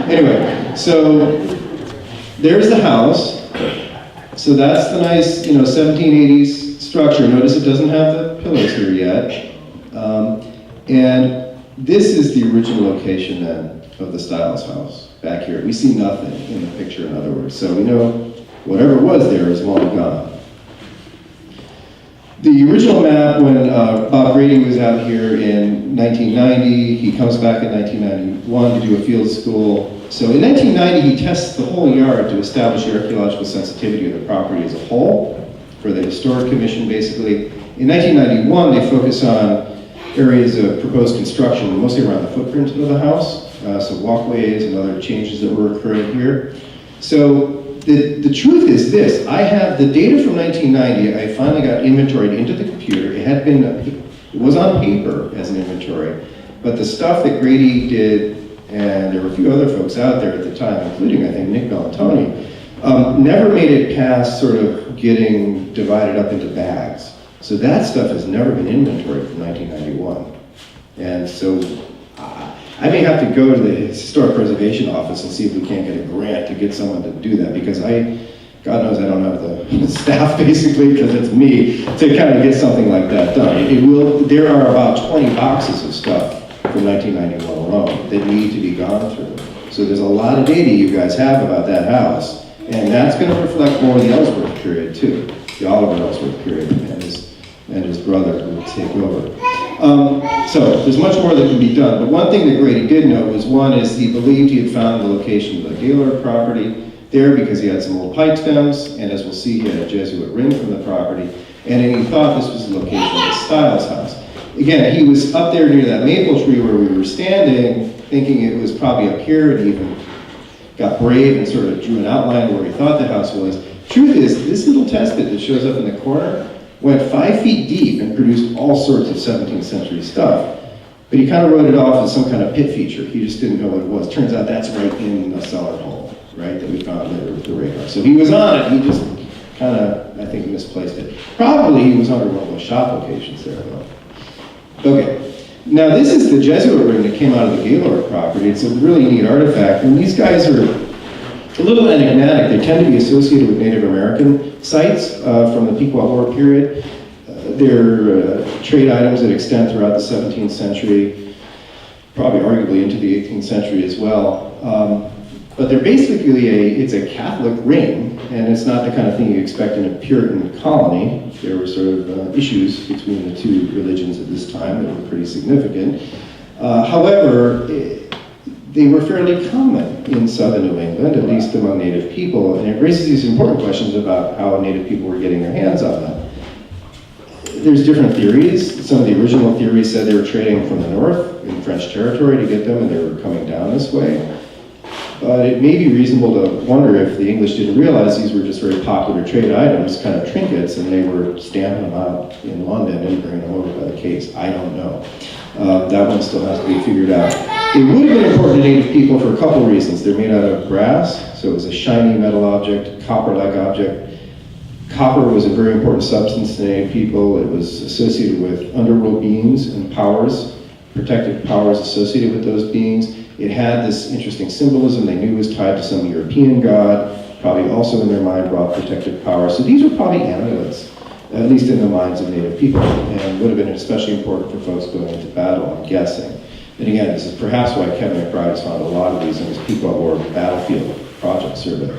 Anyway, so there's the house. So that's the nice, 1780s structure. Notice it doesn't have the pillars here yet. And this is the original location then of the Stiles House back here. We see nothing in the picture, in other words. So we know whatever was there is long gone. The original map, when Bob Grady was out here in 1990, he comes back in 1991 to do a field school. So in 1990, he tests the whole yard to establish the archaeological sensitivity of the property as a whole for the Historic Commission, basically. In 1991, they focus on areas of proposed construction, mostly around the footprint of the house, so walkways and other changes that were occurring here. So the truth is this: I have the data from 1990. I finally got inventoried into the computer. It was on paper as an inventory, but the stuff that Grady did, and there were a few other folks out there at the time, including I think Nick Bellantoni, never made it past sort of getting divided up into bags. So that stuff has never been inventoried from 1991. And so I may have to go to the Historic Preservation Office and see if we can't get a grant to get someone to do that, because God knows I don't have the staff basically, because it's me, to kind of get something like that done. There are about 20 boxes of stuff from 1991 alone that need to be gone through. So there's a lot of data you guys have about that house, and that's going to reflect more of the Ellsworth period too, the Oliver Ellsworth period, and his brother who would take over. So there's much more that can be done, but one thing that Grady did know was, one is he believed he had found the location of the Gaylord property there because he had some old pipe stems, and as we'll see, he had a Jesuit ring from the property, and then he thought this was the location of the Stiles House. Again, he was up there near that maple tree where we were standing, thinking it was probably up here, and he even got brave and sort of drew an outline where he thought the house was. Truth is, this little testament that shows up in the corner went 5 feet deep and produced all sorts of 17th century stuff. But he kind of wrote it off as some kind of pit feature. He just didn't know what it was. Turns out that's right in the cellar hole, right, that we found there with the radar. So he was on it, he just kind of, I think, misplaced it. Probably he was under one of those shop locations there, though. Okay, Now this is the Jesuit ring that came out of the Gaylord property. It's a really neat artifact, and these guys are a little enigmatic. They tend to be associated with Native American sites from the Pequot War period. They're trade items that extend throughout the 17th century, probably arguably into the 18th century as well. But they're basically it's a Catholic ring, and it's not the kind of thing you expect in a Puritan colony. There were sort of issues between the two religions at this time that were pretty significant. However, they were fairly common in southern New England, at least among Native people, and it raises these important questions about how Native people were getting their hands on them. There's different theories. Some of the original theories said they were trading from the north in French territory to get them, and they were coming down this way. But it may be reasonable to wonder if the English didn't realize these were just very popular trade items, kind of trinkets, and they were stamping them out in London and bringing them over by the case. I don't know. That one still has to be figured out. It would have been important to Native people for a couple reasons. They're made out of brass, so it was a shiny metal object, copper-like object. Copper was a very important substance to Native people. It was associated with underworld beings and powers, protective powers associated with those beings. It had this interesting symbolism they knew was tied to some European god, probably also in their mind brought protective power. So these were probably amulets, at least in the minds of Native people, and would have been especially important for folks going into battle, I'm guessing. And again, this is perhaps why Kevin McBride has found a lot of these in his Pequot War battlefield project survey.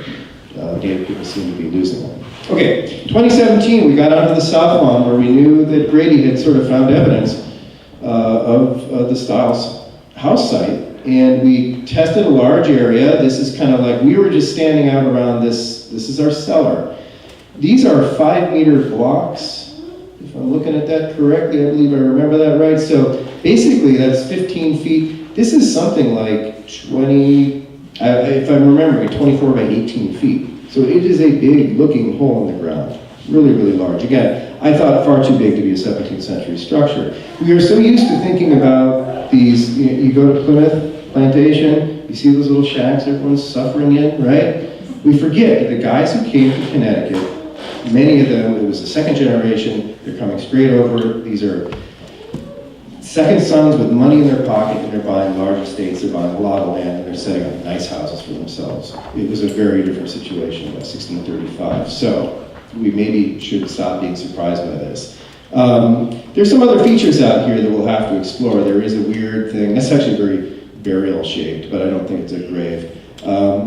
Native people seem to be losing them. Okay, 2017, we got onto the South Lawn where we knew that Grady had sort of found evidence of the Stiles House site. And we tested a large area. This is kind of like, we were just standing out around this. This is our cellar. These are 5-meter blocks. If I'm looking at that correctly, I believe I remember that right. So basically that's 15 feet. This is something like 20, if I'm remembering, 24 by 18 feet. So it is a big looking hole in the ground. Really, really large. Again, I thought far too big to be a 17th century structure. We are so used to thinking about these, you go to Plymouth Plantation, you see those little shacks everyone's suffering in, right? We forget that the guys who came to Connecticut, many of them, it was the second generation, they're coming straight over. These are second sons with money in their pocket, and they're buying large estates, they're buying a lot of land, and they're setting up nice houses for themselves. It was a very different situation in 1635. So we maybe should stop being surprised by this. There's some other features out here that we'll have to explore. There is a weird thing, that's actually very burial shaped, but I don't think it's a grave.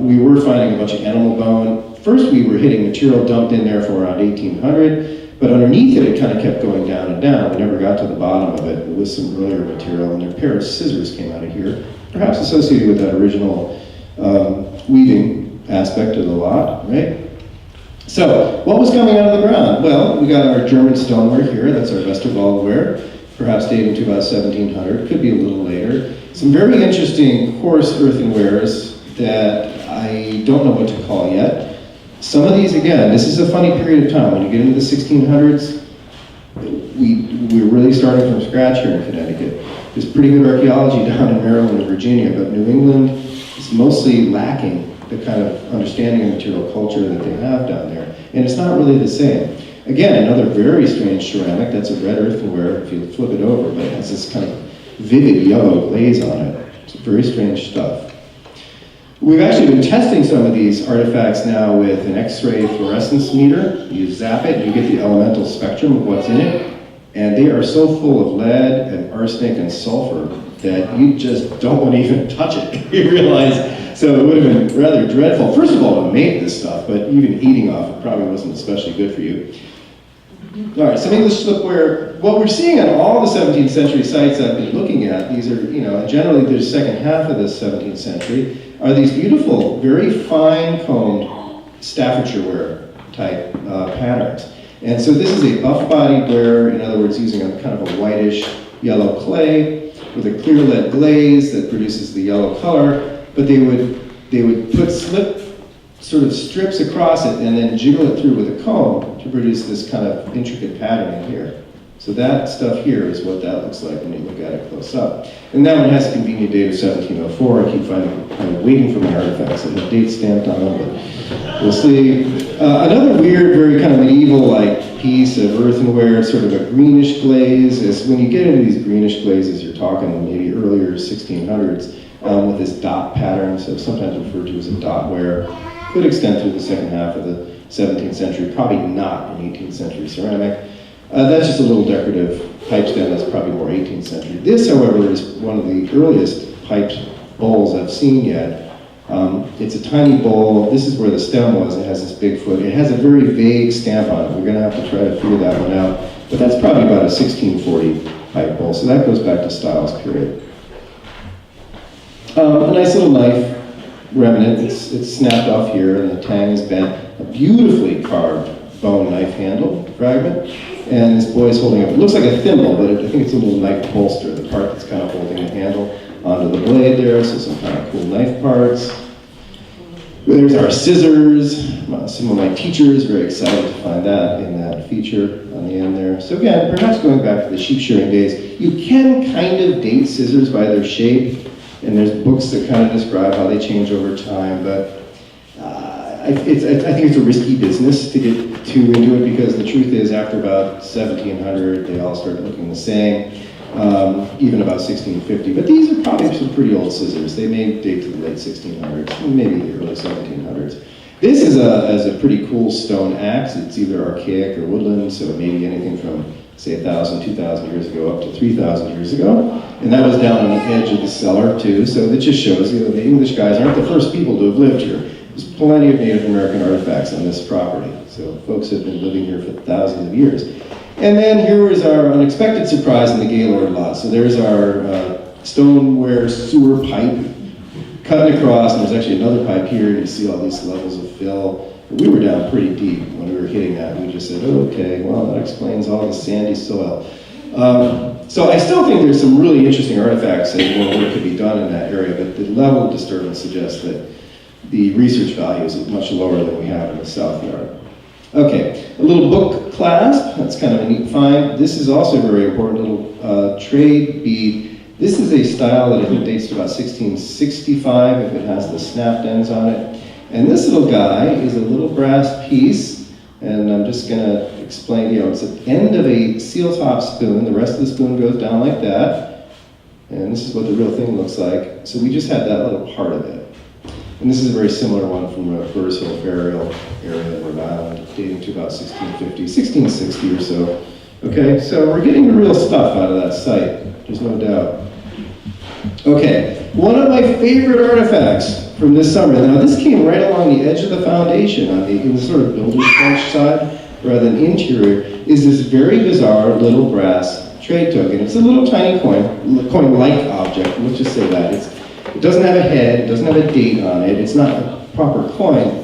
We were finding a bunch of animal bone. First we were hitting material dumped in there from around 1800, but underneath it kind of kept going down and down. We never got to the bottom of it. It was some earlier material, and a pair of scissors came out of here, perhaps associated with that original weaving aspect of the lot, right? So, what was coming out of the ground? Well, we got our German stoneware here. That's our Westerwaldware, perhaps dating to about 1700, could be a little later. Some very interesting coarse earthenwares that I don't know what to call yet. Some of these, again, this is a funny period of time. When you get into the 1600s, we're really starting from scratch here in Connecticut. There's pretty good archaeology down in Maryland and Virginia, but New England is mostly lacking the kind of understanding of material culture that they have down there. And it's not really the same. Again, another very strange ceramic. That's a red earthenware if you flip it over, but it has this kind of vivid yellow glaze on it. It's very strange stuff. We've actually been testing some of these artifacts now with an X-ray fluorescence meter. You zap it and you get the elemental spectrum of what's in it. And they are so full of lead and arsenic and sulfur that you just don't want to even touch it. You realize, so it would have been rather dreadful. First of all, to make this stuff, but even eating off it probably wasn't especially good for you. All right, some English slipware. What we're seeing on all the 17th century sites I've been looking at, these are, generally the second half of the 17th century, are these beautiful, very fine combed Staffordshire ware type patterns. And so this is a buff bodied ware, in other words, using a kind of a whitish yellow clay with a clear lead glaze that produces the yellow color, but they would put slip sort of strips across it and then jiggle it through with a comb to produce this kind of intricate patterning here. So that stuff here is what that looks like when you look at it close up. And that one has a convenient date of 1704. I keep waiting for my artifacts that have dates stamped on them, but we'll see. Another weird, very kind of medieval, like piece of earthenware, sort of a greenish glaze. When you get into these greenish glazes, you're talking maybe earlier 1600s with this dot pattern, so sometimes referred to as a dot ware. Could extend through the second half of the 17th century, probably not an 18th century ceramic. That's just a little decorative pipe stem that's probably more 18th century. This, however, is one of the earliest piped bowls I've seen yet. It's a tiny bowl. This is where the stem was. It has this big foot. It has a very vague stamp on it. We're going to have to try to figure that one out. But that's probably about a 1640 pipe bowl. So that goes back to Stiles period. A nice little knife, remnant. It's snapped off here, and the tang is bent. A beautifully carved bone knife handle fragment. And this boy's holding up. It looks like a thimble, but I think it's a little knife holster, the part that's kind of holding the handle onto the blade there, so some kind of cool knife parts. There's our scissors. Some of my teachers very excited to find that in that feature on the end there. So again, perhaps going back to the sheep shearing days, you can kind of date scissors by their shape, and there's books that kind of describe how they change over time, but I think it's a risky business to get too into it, because the truth is after about 1700, they all start looking the same. Even about 1650, but these are probably some pretty old scissors. They may date to the late 1600s, maybe the early 1700s. This is a pretty cool stone axe. It's either archaic or woodland, so it may be anything from, say, 1,000, 2,000 years ago up to 3,000 years ago. And that was down on the edge of the cellar, too, so it just shows you the English guys aren't the first people to have lived here. There's plenty of Native American artifacts on this property, so folks have been living here for thousands of years. And then here is our unexpected surprise in the Gaylord lot. So there's our stoneware sewer pipe cutting across, and there's actually another pipe here, and you see all these levels of fill. We were down pretty deep when we were hitting that. We just said, oh, okay, well, that explains all the sandy soil. So I still think there's some really interesting artifacts and more work could be done in that area, but the level of disturbance suggests that the research value is much lower than we have in the South Yard. Okay, a little book clasp. That's kind of a neat find. This is also very important, little trade bead. This is a style that I think dates to about 1665 if it has the snapped ends on it. And this little guy is a little brass piece, and I'm just going to explain, it's the end of a seal top spoon. The rest of the spoon goes down like that. And this is what the real thing looks like. So we just had that little part of it. And this is a very similar one from a Burrs Hill burial area in Rhode Island, dating to about 1650, 1660 or so. Okay, so we're getting the real stuff out of that site, there's no doubt. Okay, one of my favorite artifacts from this summer, now this came right along the edge of the foundation on the sort of builder's bench side, rather than interior, is this very bizarre little brass trade token. It's a little tiny coin-like object, let's just say that. It doesn't have a head, it doesn't have a date on it, it's not a proper coin.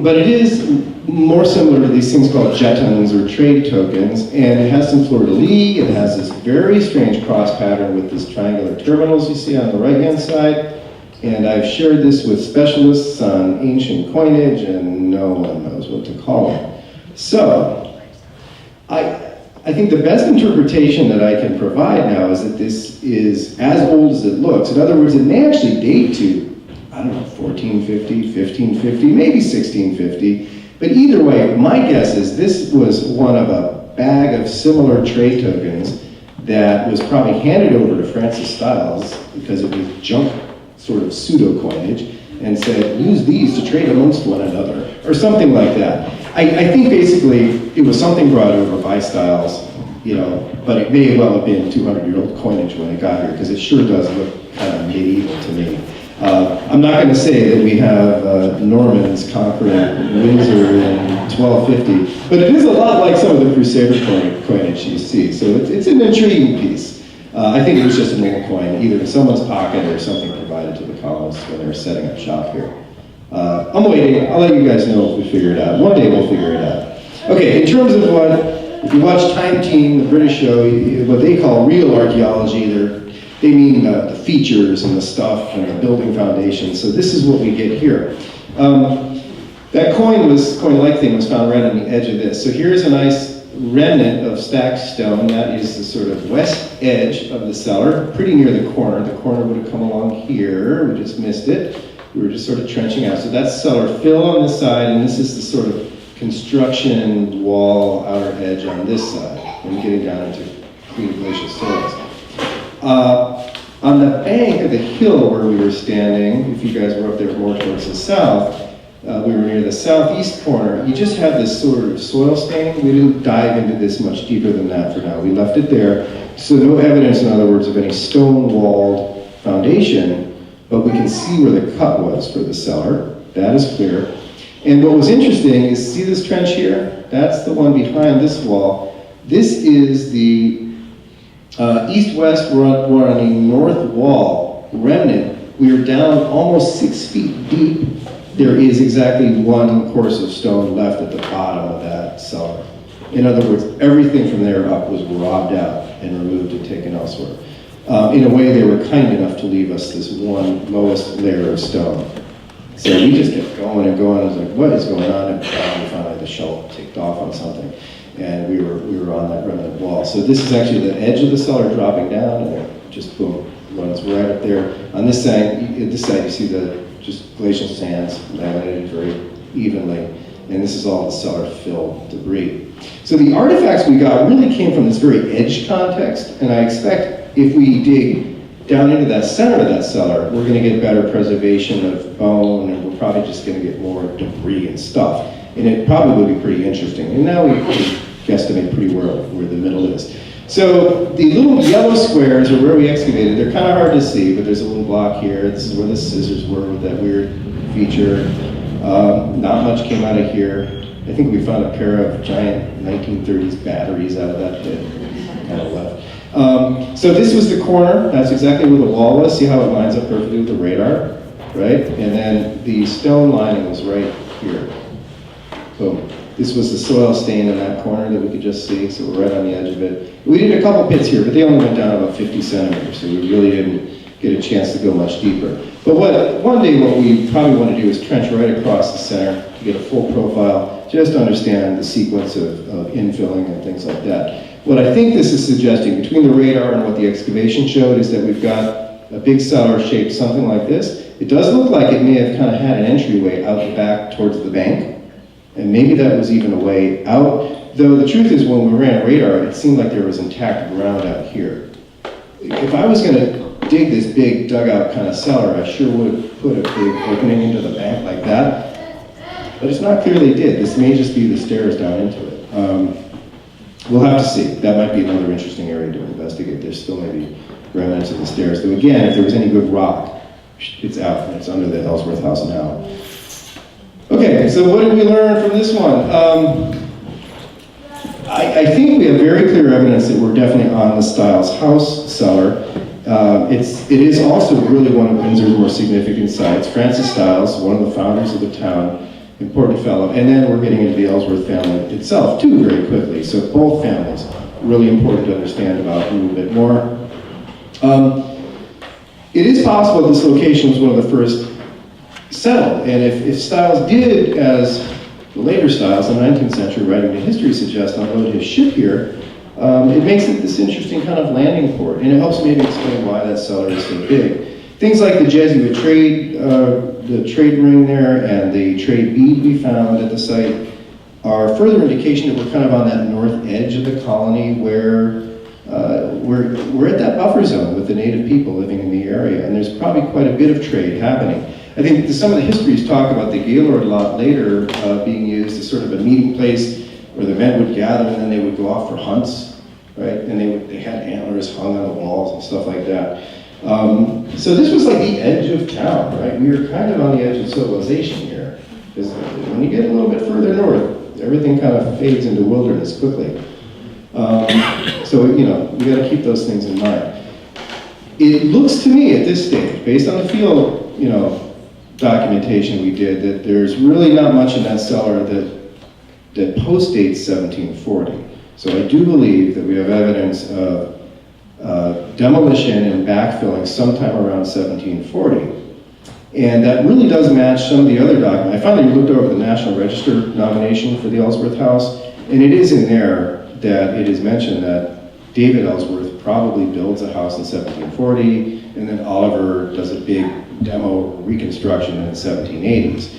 But it is more similar to these things called jetons or trade tokens, and it has some fleur-de-lis, it has this very strange cross pattern with these triangular terminals you see on the right-hand side, and I've shared this with specialists on ancient coinage, and no one knows what to call it. So, I think the best interpretation that I can provide now is that this is as old as it looks. In other words, it may actually date to, 1450, 1550, maybe 1650. But either way, my guess is this was one of a bag of similar trade tokens that was probably handed over to Francis Stiles because it was junk sort of pseudo-coinage and said, use these to trade amongst one another, or something like that. I think basically it was something brought over by Stiles, but it may well have been 200-year-old coinage when it got here, because it sure does look kind of medieval to me. I'm not going to say that we have Normans conquering Windsor in 1250, but it is a lot like some of the Crusader coinage you see, so it's an intriguing piece. I think it was just an old coin, either in someone's pocket or something provided to the colonists when they were setting up shop here. I'm waiting. I'll let you guys know if we figure it out. One day we'll figure it out. Okay, in terms of if you watch Time Team, the British show, what they call real archaeology, they mean the features and the stuff and the building foundation. So this is what we get here. That coin-like thing was found right on the edge of this. So here's a nice remnant of stacked stone. That is the sort of west edge of the cellar, pretty near the corner. The corner would have come along here. We just missed it. We were just sort of trenching out. So that's cellar fill on this side, and this is the sort of construction wall outer edge on this side, and getting down into clean glacial soils. On the bank of the hill where we were standing, if you guys were up there more towards the south, we were near the southeast corner, you just have this sort of soil stain. We didn't dive into this much deeper than that for now. We left it there. So no evidence, in other words, of any stone-walled foundation, but we can see where the cut was for the cellar. That is clear. And what was interesting is, see this trench here? That's the one behind this wall. This is the east-west, we're on a north wall, remnant. We are down almost 6 feet deep. There is exactly one course of stone left at the bottom of that cellar. In other words, everything from there up was robbed out and removed and taken elsewhere. In a way, they were kind enough to leave us this one lowest layer of stone. So we just kept going and going. I was like, what is going on? And finally the shelf ticked off on something. And we were on that remnant wall. So this is actually the edge of the cellar dropping down, and it just boom, runs right up there. On this side you see the just glacial sands laminated very evenly. And this is all the cellar fill debris. So the artifacts we got really came from this very edge context, and I expect if we dig down into that center of that cellar, we're going to get better preservation of bone, and we're probably just going to get more debris and stuff. And it probably will be pretty interesting. And now we guesstimate pretty well where the middle is. So the little yellow squares are where we excavated. They're kind of hard to see, but there's a little block here. This is where the scissors were with that weird feature. Not much came out of here. I think we found a pair of giant 1930s batteries out of that pit. Kind of left. So this was the corner. That's exactly where the wall was. See how it lines up perfectly with the radar, right? And then the stone lining was right here. Boom. This was the soil stain in that corner that we could just see, so we're right on the edge of it. We did a couple pits here, but they only went down about 50 centimeters, so we really didn't get a chance to go much deeper. But one day what we probably want to do is trench right across the center to get a full profile, just to understand the sequence of infilling and things like that. What I think this is suggesting, between the radar and what the excavation showed, is that we've got a big cellar shaped something like this. It does look like it may have kind of had an entryway out the back towards the bank. And maybe that was even a way out, though the truth is when we ran a radar, it seemed like there was intact ground out here. If I was going to dig this big dugout kind of cellar, I sure would have put a big opening into the bank like that. But it's not clear they did. This may just be the stairs down into it. We'll have to see. That might be another interesting area to investigate. There's still maybe remnants of the stairs. Though again, if there was any good rock, it's out and it's under the Ellsworth house now. Okay, so what did we learn from this one? I think we have very clear evidence that we're definitely on the Stiles House cellar. It is also really one of Windsor's more significant sites. Francis Stiles, one of the founders of the town, important fellow. And then we're getting into the Ellsworth family itself too very quickly. So both families, really important to understand about a little bit more. It is possible this location was one of the first settled, and if Stiles did, as the later Stiles in the 19th century writing to history suggests, unload his ship here, it makes it this interesting kind of landing port, and it helps maybe explain why that cellar is so big. Things like the Jesuit the trade ring there, and the trade bead we found at the site are further indication that we're kind of on that north edge of the colony where we're at that buffer zone with the native people living in the area, and there's probably quite a bit of trade happening. I think some of the histories talk about the Gaylord lot later being used as sort of a meeting place where the men would gather and then they would go off for hunts, right? And they had antlers hung on the walls and stuff like that. So this was like the edge of town, right? We were kind of on the edge of civilization here. Because when you get a little bit further north, everything kind of fades into wilderness quickly. So, we got to keep those things in mind. It looks to me at this stage, based on the field, documentation we did, that there's really not much in that cellar that postdates 1740. So I do believe that we have evidence of demolition and backfilling sometime around 1740. And that really does match some of the other documents. I finally looked over the National Register nomination for the Ellsworth House, and it is in there that it is mentioned that David Ellsworth probably builds a house in 1740, and then Oliver does a big demo reconstruction in the 1780s.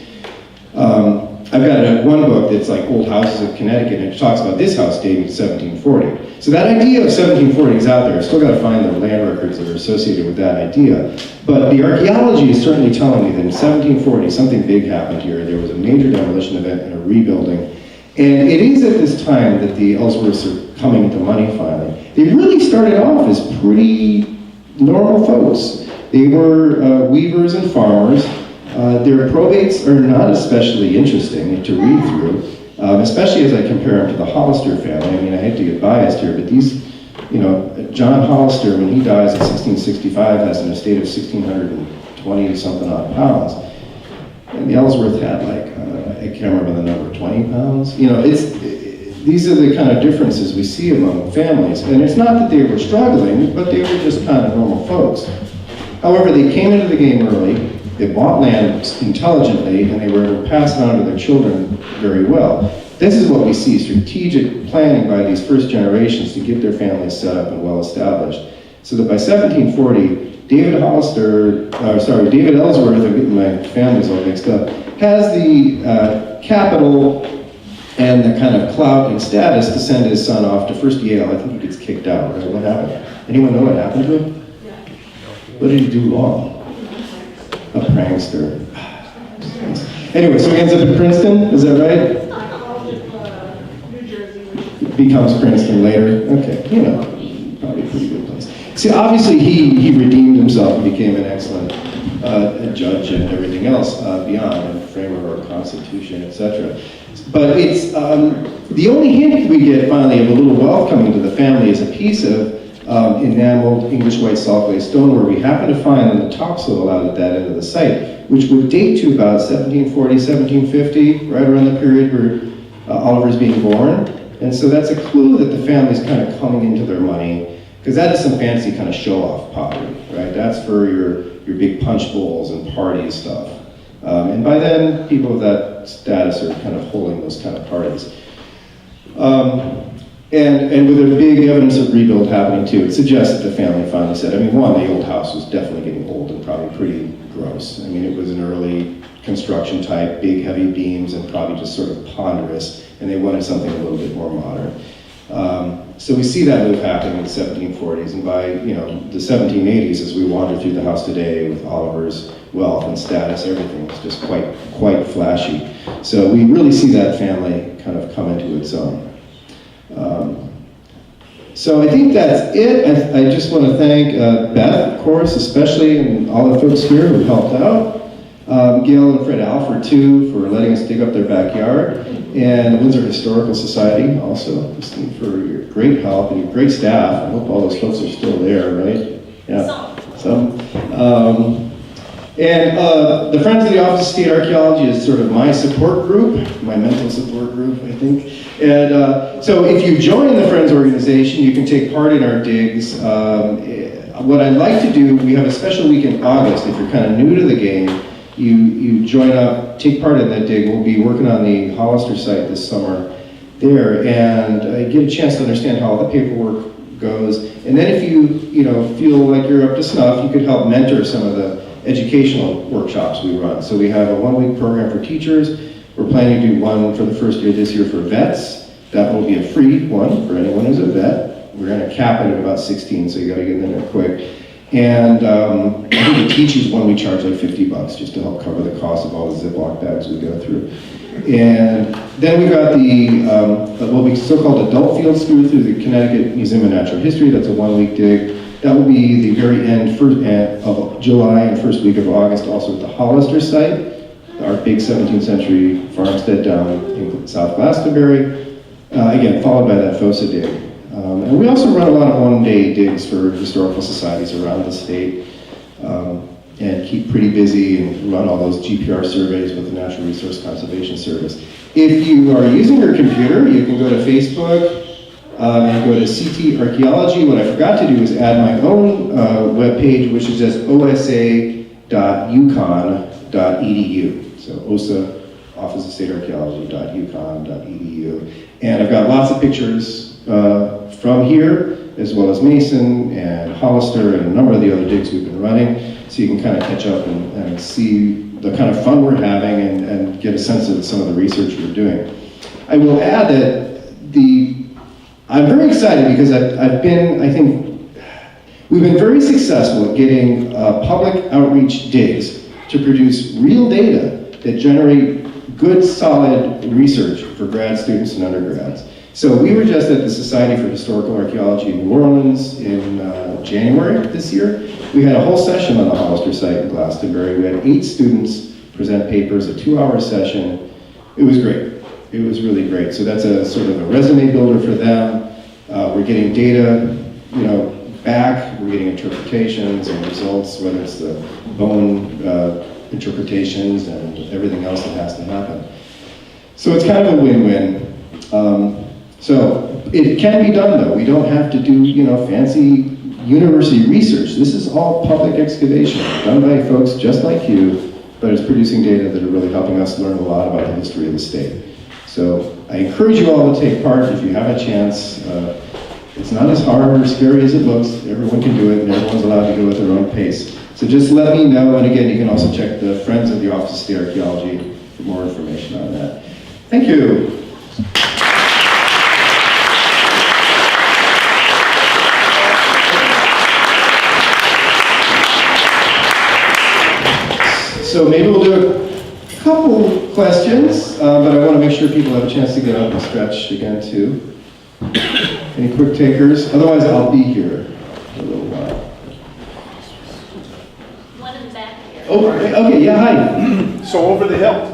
I've got one book that's like Old Houses of Connecticut, and it talks about this house dating to 1740. So that idea of 1740 is out there. I've still got to find the land records that are associated with that idea. But the archaeology is certainly telling me that in 1740, something big happened here. There was a major demolition event and a rebuilding. And it is at this time that the Ellsworths are coming into money finally. They really started off as pretty normal folks. They were weavers and farmers. Their probates are not especially interesting to read through, especially as I compare them to the Hollister family. I mean, I hate to get biased here, but these, you know, John Hollister, when he dies in 1665, has an estate of 1,620 something odd pounds. And the Ellsworth had like, I can't remember the number, 20 pounds? You know, these are the kind of differences we see among families. And it's not that they were struggling, but they were just kind of normal folks. However, they came into the game early. They bought land intelligently, and they were able to pass it on to their children very well. This is what we see, strategic planning by these first generations to get their families set up and well established. So that by 1740, David Ellsworth, I'm getting my families all mixed up, has the capital and the kind of clout and status to send his son off to first Yale. I think he gets kicked out, right? What happened? Anyone know what happened to him? What did he do wrong? A prankster. Anyway, so he ends up in Princeton, is that right? Becomes Princeton later. Okay, you know, probably a pretty good place. See, obviously he redeemed himself and became an excellent judge and everything else beyond, and framer of our Constitution, etc. But it's the only hint we get finally of a little wealth coming to the family is a piece of enameled English white salt glazed stoneware we happen to find in the topsoil out at that end of the site, which would date to about 1740, 1750, right around the period where Oliver's being born. And so that's a clue that the family's kind of coming into their money, because that is some fancy kind of show-off pottery, right? That's for your big punch bowls and party stuff. And by then, people of that status are kind of holding those kind of parties. And with a big evidence of rebuild happening too, it suggests that the family finally said, I mean, one, the old house was definitely getting old and probably pretty gross. I mean, it was an early construction type, big heavy beams and probably just sort of ponderous, and they wanted something a little bit more modern. So we see that move happening in the 1740s, and by the 1780s, as we wander through the house today with Oliver's wealth and status, everything is just quite flashy. So we really see that family kind of come into its own. So I think that's it. I just want to thank Beth, of course, especially, and all the folks here who helped out. Gail and Fred Alford, too, for letting us dig up their backyard. And the Windsor Historical Society, also, Christine, for your great help and your great staff. I hope all those folks are still there, right? Yeah. Some. And the Friends of the Office of State Archaeology is sort of my support group, my mental support group, I think. And so if you join the Friends organization, you can take part in our digs. What I'd like to do, we have a special week in August. If you're kind of new to the game, you join up, take part in that dig. We'll be working on the Hollister site this summer there, and get a chance to understand how all the paperwork goes. And then if you feel like you're up to snuff, you could help mentor some of the educational workshops we run. So we have a one-week program for teachers. We're planning to do one for the first year this year for vets. That will be a free one for anyone who's a vet. We're going to cap it at about 16, so you got to get in there quick. And I think the teachers one we charge like $50 just to help cover the cost of all the Ziploc bags we go through. And then we've got the what we still call adult field school through the Connecticut Museum of Natural History. That's a one-week dig. That will be the very end of July and first week of August, also at the Hollister site, our big 17th century farmstead down in South Glastonbury. Again, followed by that Fossa dig. And we also run a lot of one-day digs for historical societies around the state, and keep pretty busy and run all those GPR surveys with the Natural Resource Conservation Service. If you are using your computer, you can go to Facebook and go to CT Archaeology. What I forgot to do is add my own webpage, which is just osa.uconn.edu. So OSA, Office of State Archaeology.uconn.edu. And I've got lots of pictures from here, as well as Mason and Hollister and a number of the other digs we've been running, so you can kind of catch up and see the kind of fun we're having and get a sense of some of the research we're doing. I will add that I'm very excited because we've been very successful at getting public outreach digs to produce real data that generate good, solid research for grad students and undergrads. So we were just at the Society for Historical Archaeology in New Orleans in January this year. We had a whole session on the Hollister site in Glastonbury. We had 8 students present papers, a 2-hour session. It was great. It was really great. So that's a sort of a resume builder for them. We're getting data, back. We're getting interpretations and results, whether it's the bone interpretations and everything else that has to happen. So it's kind of a win-win. So it can be done, though. We don't have to do, fancy university research. This is all public excavation done by folks just like you, but it's producing data that are really helping us learn a lot about the history of the state. So I encourage you all to take part if you have a chance. It's not as hard or scary as it looks. Everyone can do it, and everyone's allowed to go at their own pace. So just let me know, and again, you can also check the Friends of the Office of State Archaeology for more information on that. Thank you. So maybe we'll do a couple questions, but I want to make sure people have a chance to get up and stretch again too. Any quick takers? Otherwise, I'll be here for a little while. One in the back here. Oh, okay, yeah, hi. So over the hill.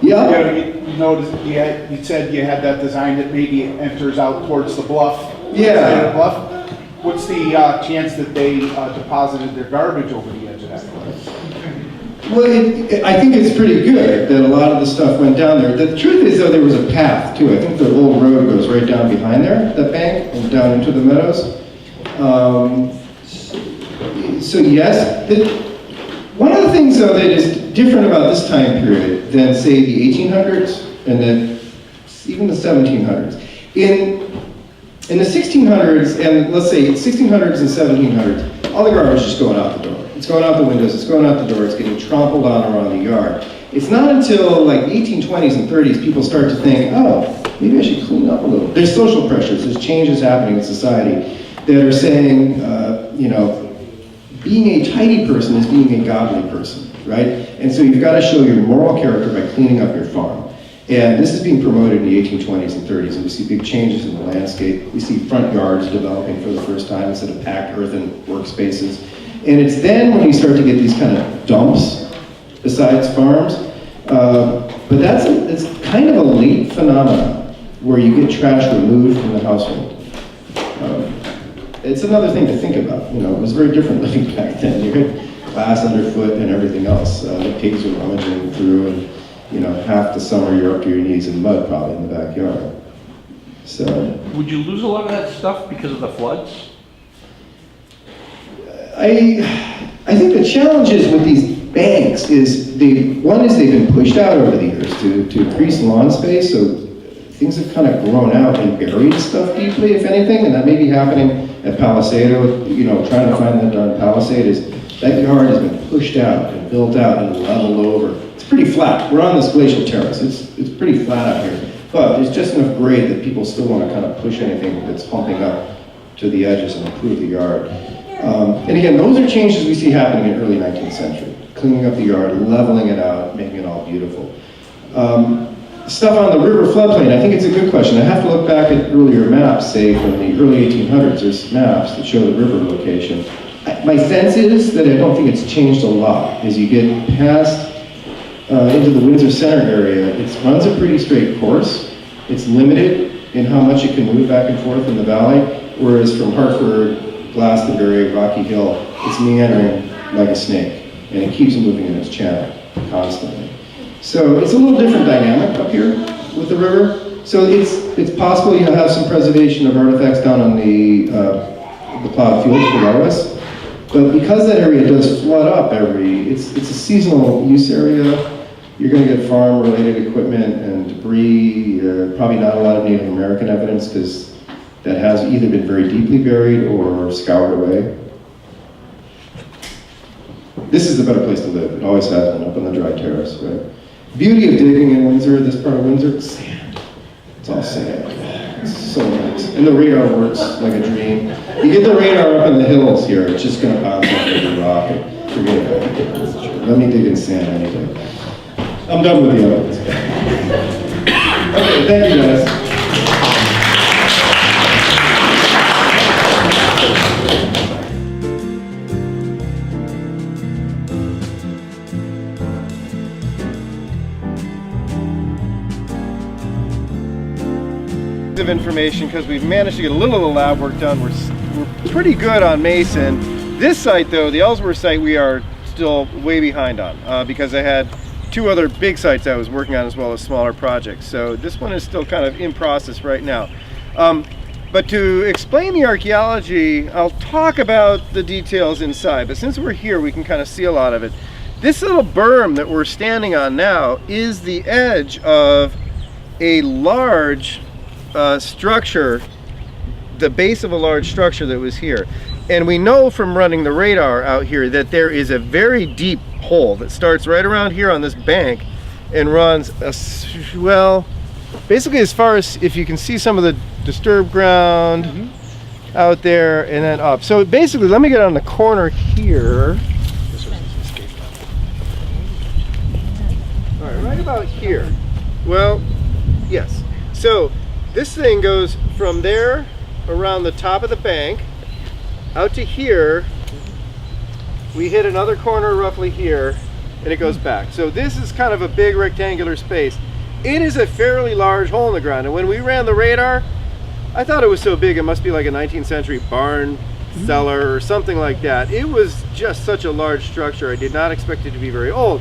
Yeah. You noticed you said you had that design that maybe enters out towards the bluff. Yeah. The bluff. What's the chance that they deposited their garbage over the edge of that place? Well, I think it's pretty good that a lot of the stuff went down there. The truth is, though, there was a path, too. I think the old road goes right down behind there, that bank, and down into the meadows. So yes. One of the things, though, that is different about this time period than, say, the 1800s and then even the 1700s. In the 1600s, and let's say 1600s and 1700s, all the garbage is just going out the door. It's going out the windows, it's going out the door, it's getting trampled on around the yard. It's not until like the 1820s and 30s people start to think, oh, maybe I should clean up a little. There's social pressures, there's changes happening in society that are saying, being a tidy person is being a godly person, right? And so you've got to show your moral character by cleaning up your farm. And this is being promoted in the 1820s and 30s, and we see big changes in the landscape. We see front yards developing for the first time instead of packed earthen workspaces. And it's then when you start to get these kind of dumps besides farms. But it's kind of a late phenomenon where you get trash removed from the household. It's another thing to think about. It was very different living back then. You had glass underfoot and everything else. The pigs were rummaging through, and half the summer you're up to your knees in mud probably in the backyard. So. Would you lose a lot of that stuff because of the floods? I think the challenges with these banks is they've been pushed out over the years to increase lawn space, so things have kind of grown out and buried stuff deeply, if anything, and that may be happening at Palisado. Trying to find that darn Palisade that yard has been pushed out and built out and leveled over. It's pretty flat. We're on this glacial terrace. It's pretty flat out here, but there's just enough grade that people still want to kind of push anything that's humping up to the edges and improve the yard. And again, those are changes we see happening in early 19th century. Cleaning up the yard, leveling it out, making it all beautiful. Stuff on the river floodplain, I think it's a good question. I have to look back at earlier maps, say from the early 1800s. There's maps that show the river location. My sense is that I don't think it's changed a lot. As you get past into the Windsor Center area, it runs a pretty straight course. It's limited in how much it can move back and forth in the valley, whereas from Hartford, Glastonbury, Rocky Hill, it's meandering like a snake, and it keeps moving in its channel constantly. So it's a little different dynamic up here with the river. So it's possible you'll have some preservation of artifacts down on the plowed fields below us, but because that area does flood up it's a seasonal use area. You're going to get farm-related equipment and debris. Probably not a lot of Native American evidence because that has either been very deeply buried or scoured away. this is the better place to live. It always has been, up on the dry terrace, right? Beauty of digging in Windsor, this part of Windsor, sand. It's all sand. It's so nice. And the radar works like a dream. You get the radar up in the hills here, it's just gonna bounce off every rock and forget about it. Let me dig in sand any day. I'm done with the evidence. Okay, thank you guys. Of information because we've managed to get a little of the lab work done. We're pretty good on Mason. This site though, the Ellsworth site, we are still way behind on because I had 2 other big sites I was working on as well as smaller projects. So this one is still kind of in process right now. But to explain the archaeology, I'll talk about the details inside, but since we're here we can kind of see a lot of it. This little berm that we're standing on now is the edge of a large structure, the base of a large structure that was here. And we know from running the radar out here that there is a very deep hole that starts right around here on this bank and runs, well, basically as far as, if you can see some of the disturbed ground out there and then up. So basically, let me get on the corner here. All right, right about here. Well, yes. So this thing goes from there around the top of the bank out to here. We hit another corner roughly here and it goes back. So this is kind of a big rectangular space. It is a fairly large hole in the ground, and when we ran the radar, I thought it was so big it must be like a 19th century barn cellar or something like that. It was just such a large structure. I did not expect it to be very old.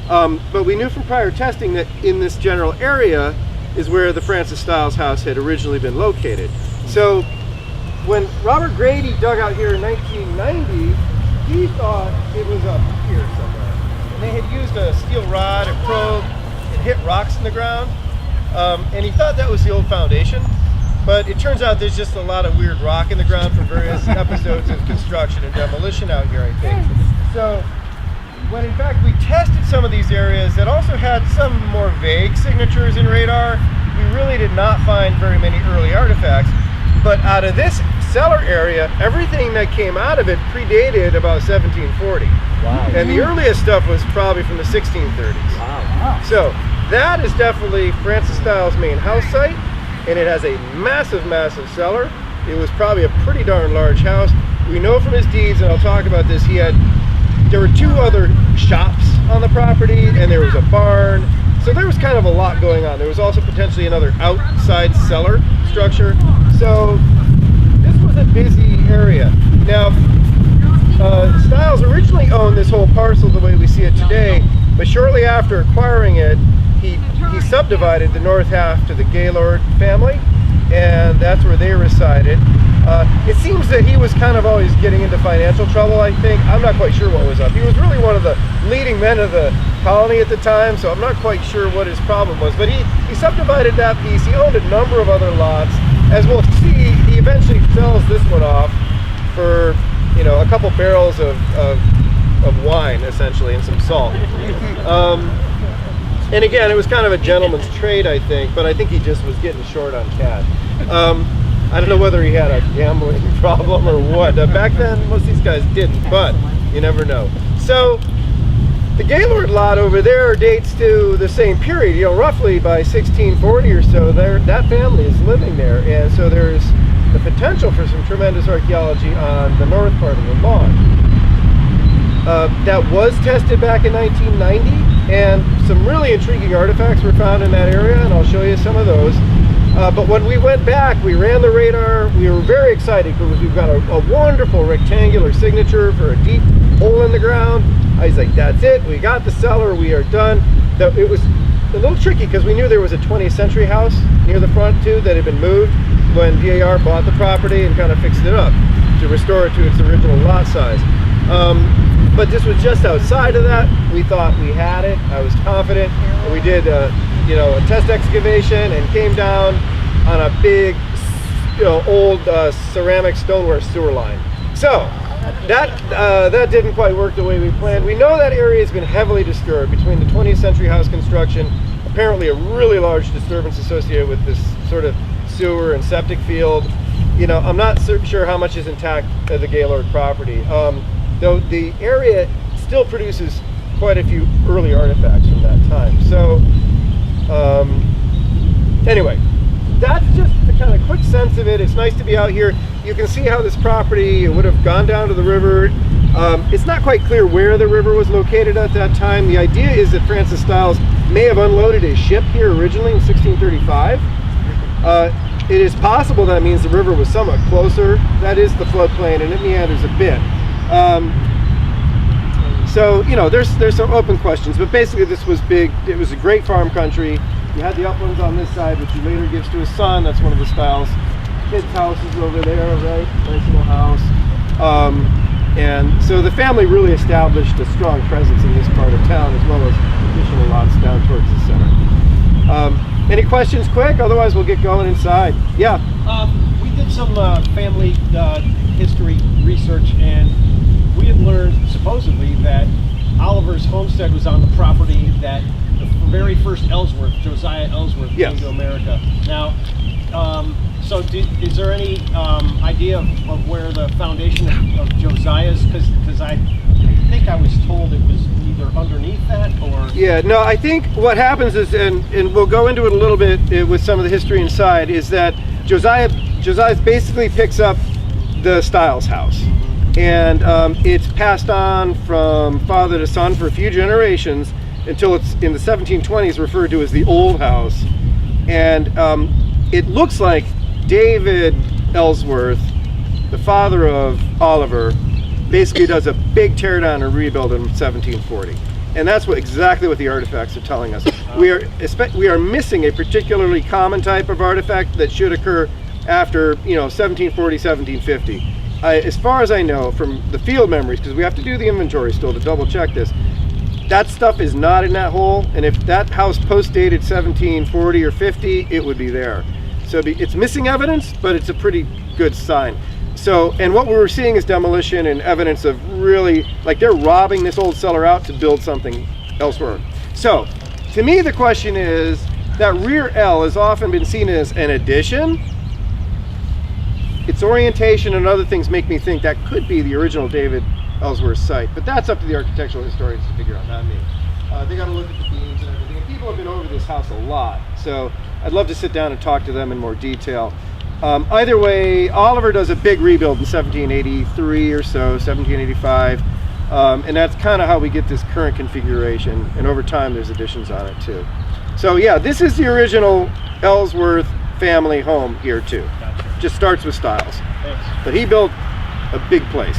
But we knew from prior testing that in this general area is where the Francis Stiles House had originally been located. So when Robert Grady dug out here in 1990, he thought it was up here somewhere. And they had used a steel rod and probe and hit rocks in the ground. And he thought that was the old foundation. But it turns out there's just a lot of weird rock in the ground from various episodes of construction and demolition out here, I think. So when in fact we tested some of these areas that also had some more vague signatures in radar, we really did not find very many early artifacts. But out of this cellar area, everything that came out of it predated about 1740. Wow. And the earliest stuff was probably from the 1630s. Wow. So that is definitely Francis Stiles' main house site, and it has a massive, massive cellar. It was probably a pretty darn large house. We know from his deeds, and I'll talk about this, there were 2 other shops on the property, and there was a barn. So there was kind of a lot going on. There was also potentially another outside cellar structure. So this was a busy area. Now, Stiles originally owned this whole parcel the way we see it today, but shortly after acquiring it, he subdivided the north half to the Gaylord family, and that's where they resided. It seems that he was kind of always getting into financial trouble, I think. I'm not quite sure what was up. He was really one of the leading men of the colony at the time, so I'm not quite sure what his problem was. But he subdivided that piece. He owned a number of other lots. As we'll see, he eventually sells this one off for, you know, a couple barrels of wine, essentially, and some salt. And again, it was kind of a gentleman's trade, I think, but I think he just was getting short on cash. I don't know whether he had a gambling problem or what. Back then, most of these guys didn't, but you never know. So the Gaylord lot over there dates to the same period, you know, roughly by 1640 or so. That family is living there, and so there's the potential for some tremendous archaeology on the north part of the lawn. That was tested back in 1990, and some really intriguing artifacts were found in that area, and I'll show you some of those. But when we went back, we ran the radar. We were very excited because we've got a wonderful rectangular signature for a deep hole in the ground. I was like, that's it. We got the cellar. We are done. It was a little tricky because we knew there was a 20th century house near the front too that had been moved when DAR bought the property and kind of fixed it up to restore it to its original lot size. But this was just outside of that. We thought we had it. I was confident. And we did a test excavation and came down on a big, old ceramic stoneware sewer line. So That didn't quite work the way we planned. We know that area has been heavily disturbed between the 20th century house construction, apparently a really large disturbance associated with this sort of sewer and septic field. You know, I'm not sure how much is intact of the Gaylord property, though the area still produces quite a few early artifacts from that time. So, anyway, that's just the kind of quick sense of it. It's nice to be out here. You can see how this property would have gone down to the river. It's not quite clear where the river was located at that time. The idea is that Francis Stiles may have unloaded his ship here originally in 1635. It is possible that means the river was somewhat closer. That is the floodplain, and it meanders a bit. So, you know, there's some open questions, but basically this was big. It was a great farm country. You had the uplands on this side, which he later gives to his son. That's one of the Stiles kids' houses over there, right? Nice little house. And so the family really established a strong presence in this part of town, as well as additional lots down towards the center. Any questions quick? Otherwise we'll get going inside. Yeah. We did some family history research, and we had learned supposedly that Oliver's homestead was on the property that the very first Ellsworth, Josiah Ellsworth, came to America. Now, so is there any idea of where the foundation of Josiah's, because I think I was told it was either underneath that or... Yeah, no, I think what happens is, and we'll go into it a little bit with some of the history inside, is that Josiah basically picks up the Stiles House. And it's passed on from father to son for a few generations until it's in the 1720s referred to as the Old House. And it looks like David Ellsworth, the father of Oliver, basically does a big teardown and rebuild in 1740. And that's exactly what the artifacts are telling us. We are missing a particularly common type of artifact that should occur after, 1740, 1750. As far as I know from the field memories, because we have to do the inventory still to double check this, that stuff is not in that hole, and if that house post-dated 1740 or 50, it would be there. So it's missing evidence, but it's a pretty good sign. So, and what we were seeing is demolition and evidence of really, like they're robbing this old cellar out to build something elsewhere. So, to me the question is, that rear L has often been seen as an addition. Its orientation and other things make me think that could be the original David Ellsworth site, but that's up to the architectural historians to figure out, not me. They got to look at the beams and everything, and people have been over this house a lot, so I'd love to sit down and talk to them in more detail. Either way, Oliver does a big rebuild in 1783 or so, 1785, and that's kind of how we get this current configuration, and over time there's additions on it too. So yeah, this is the original Ellsworth family home here too. Just starts with Stiles. But he built a big place.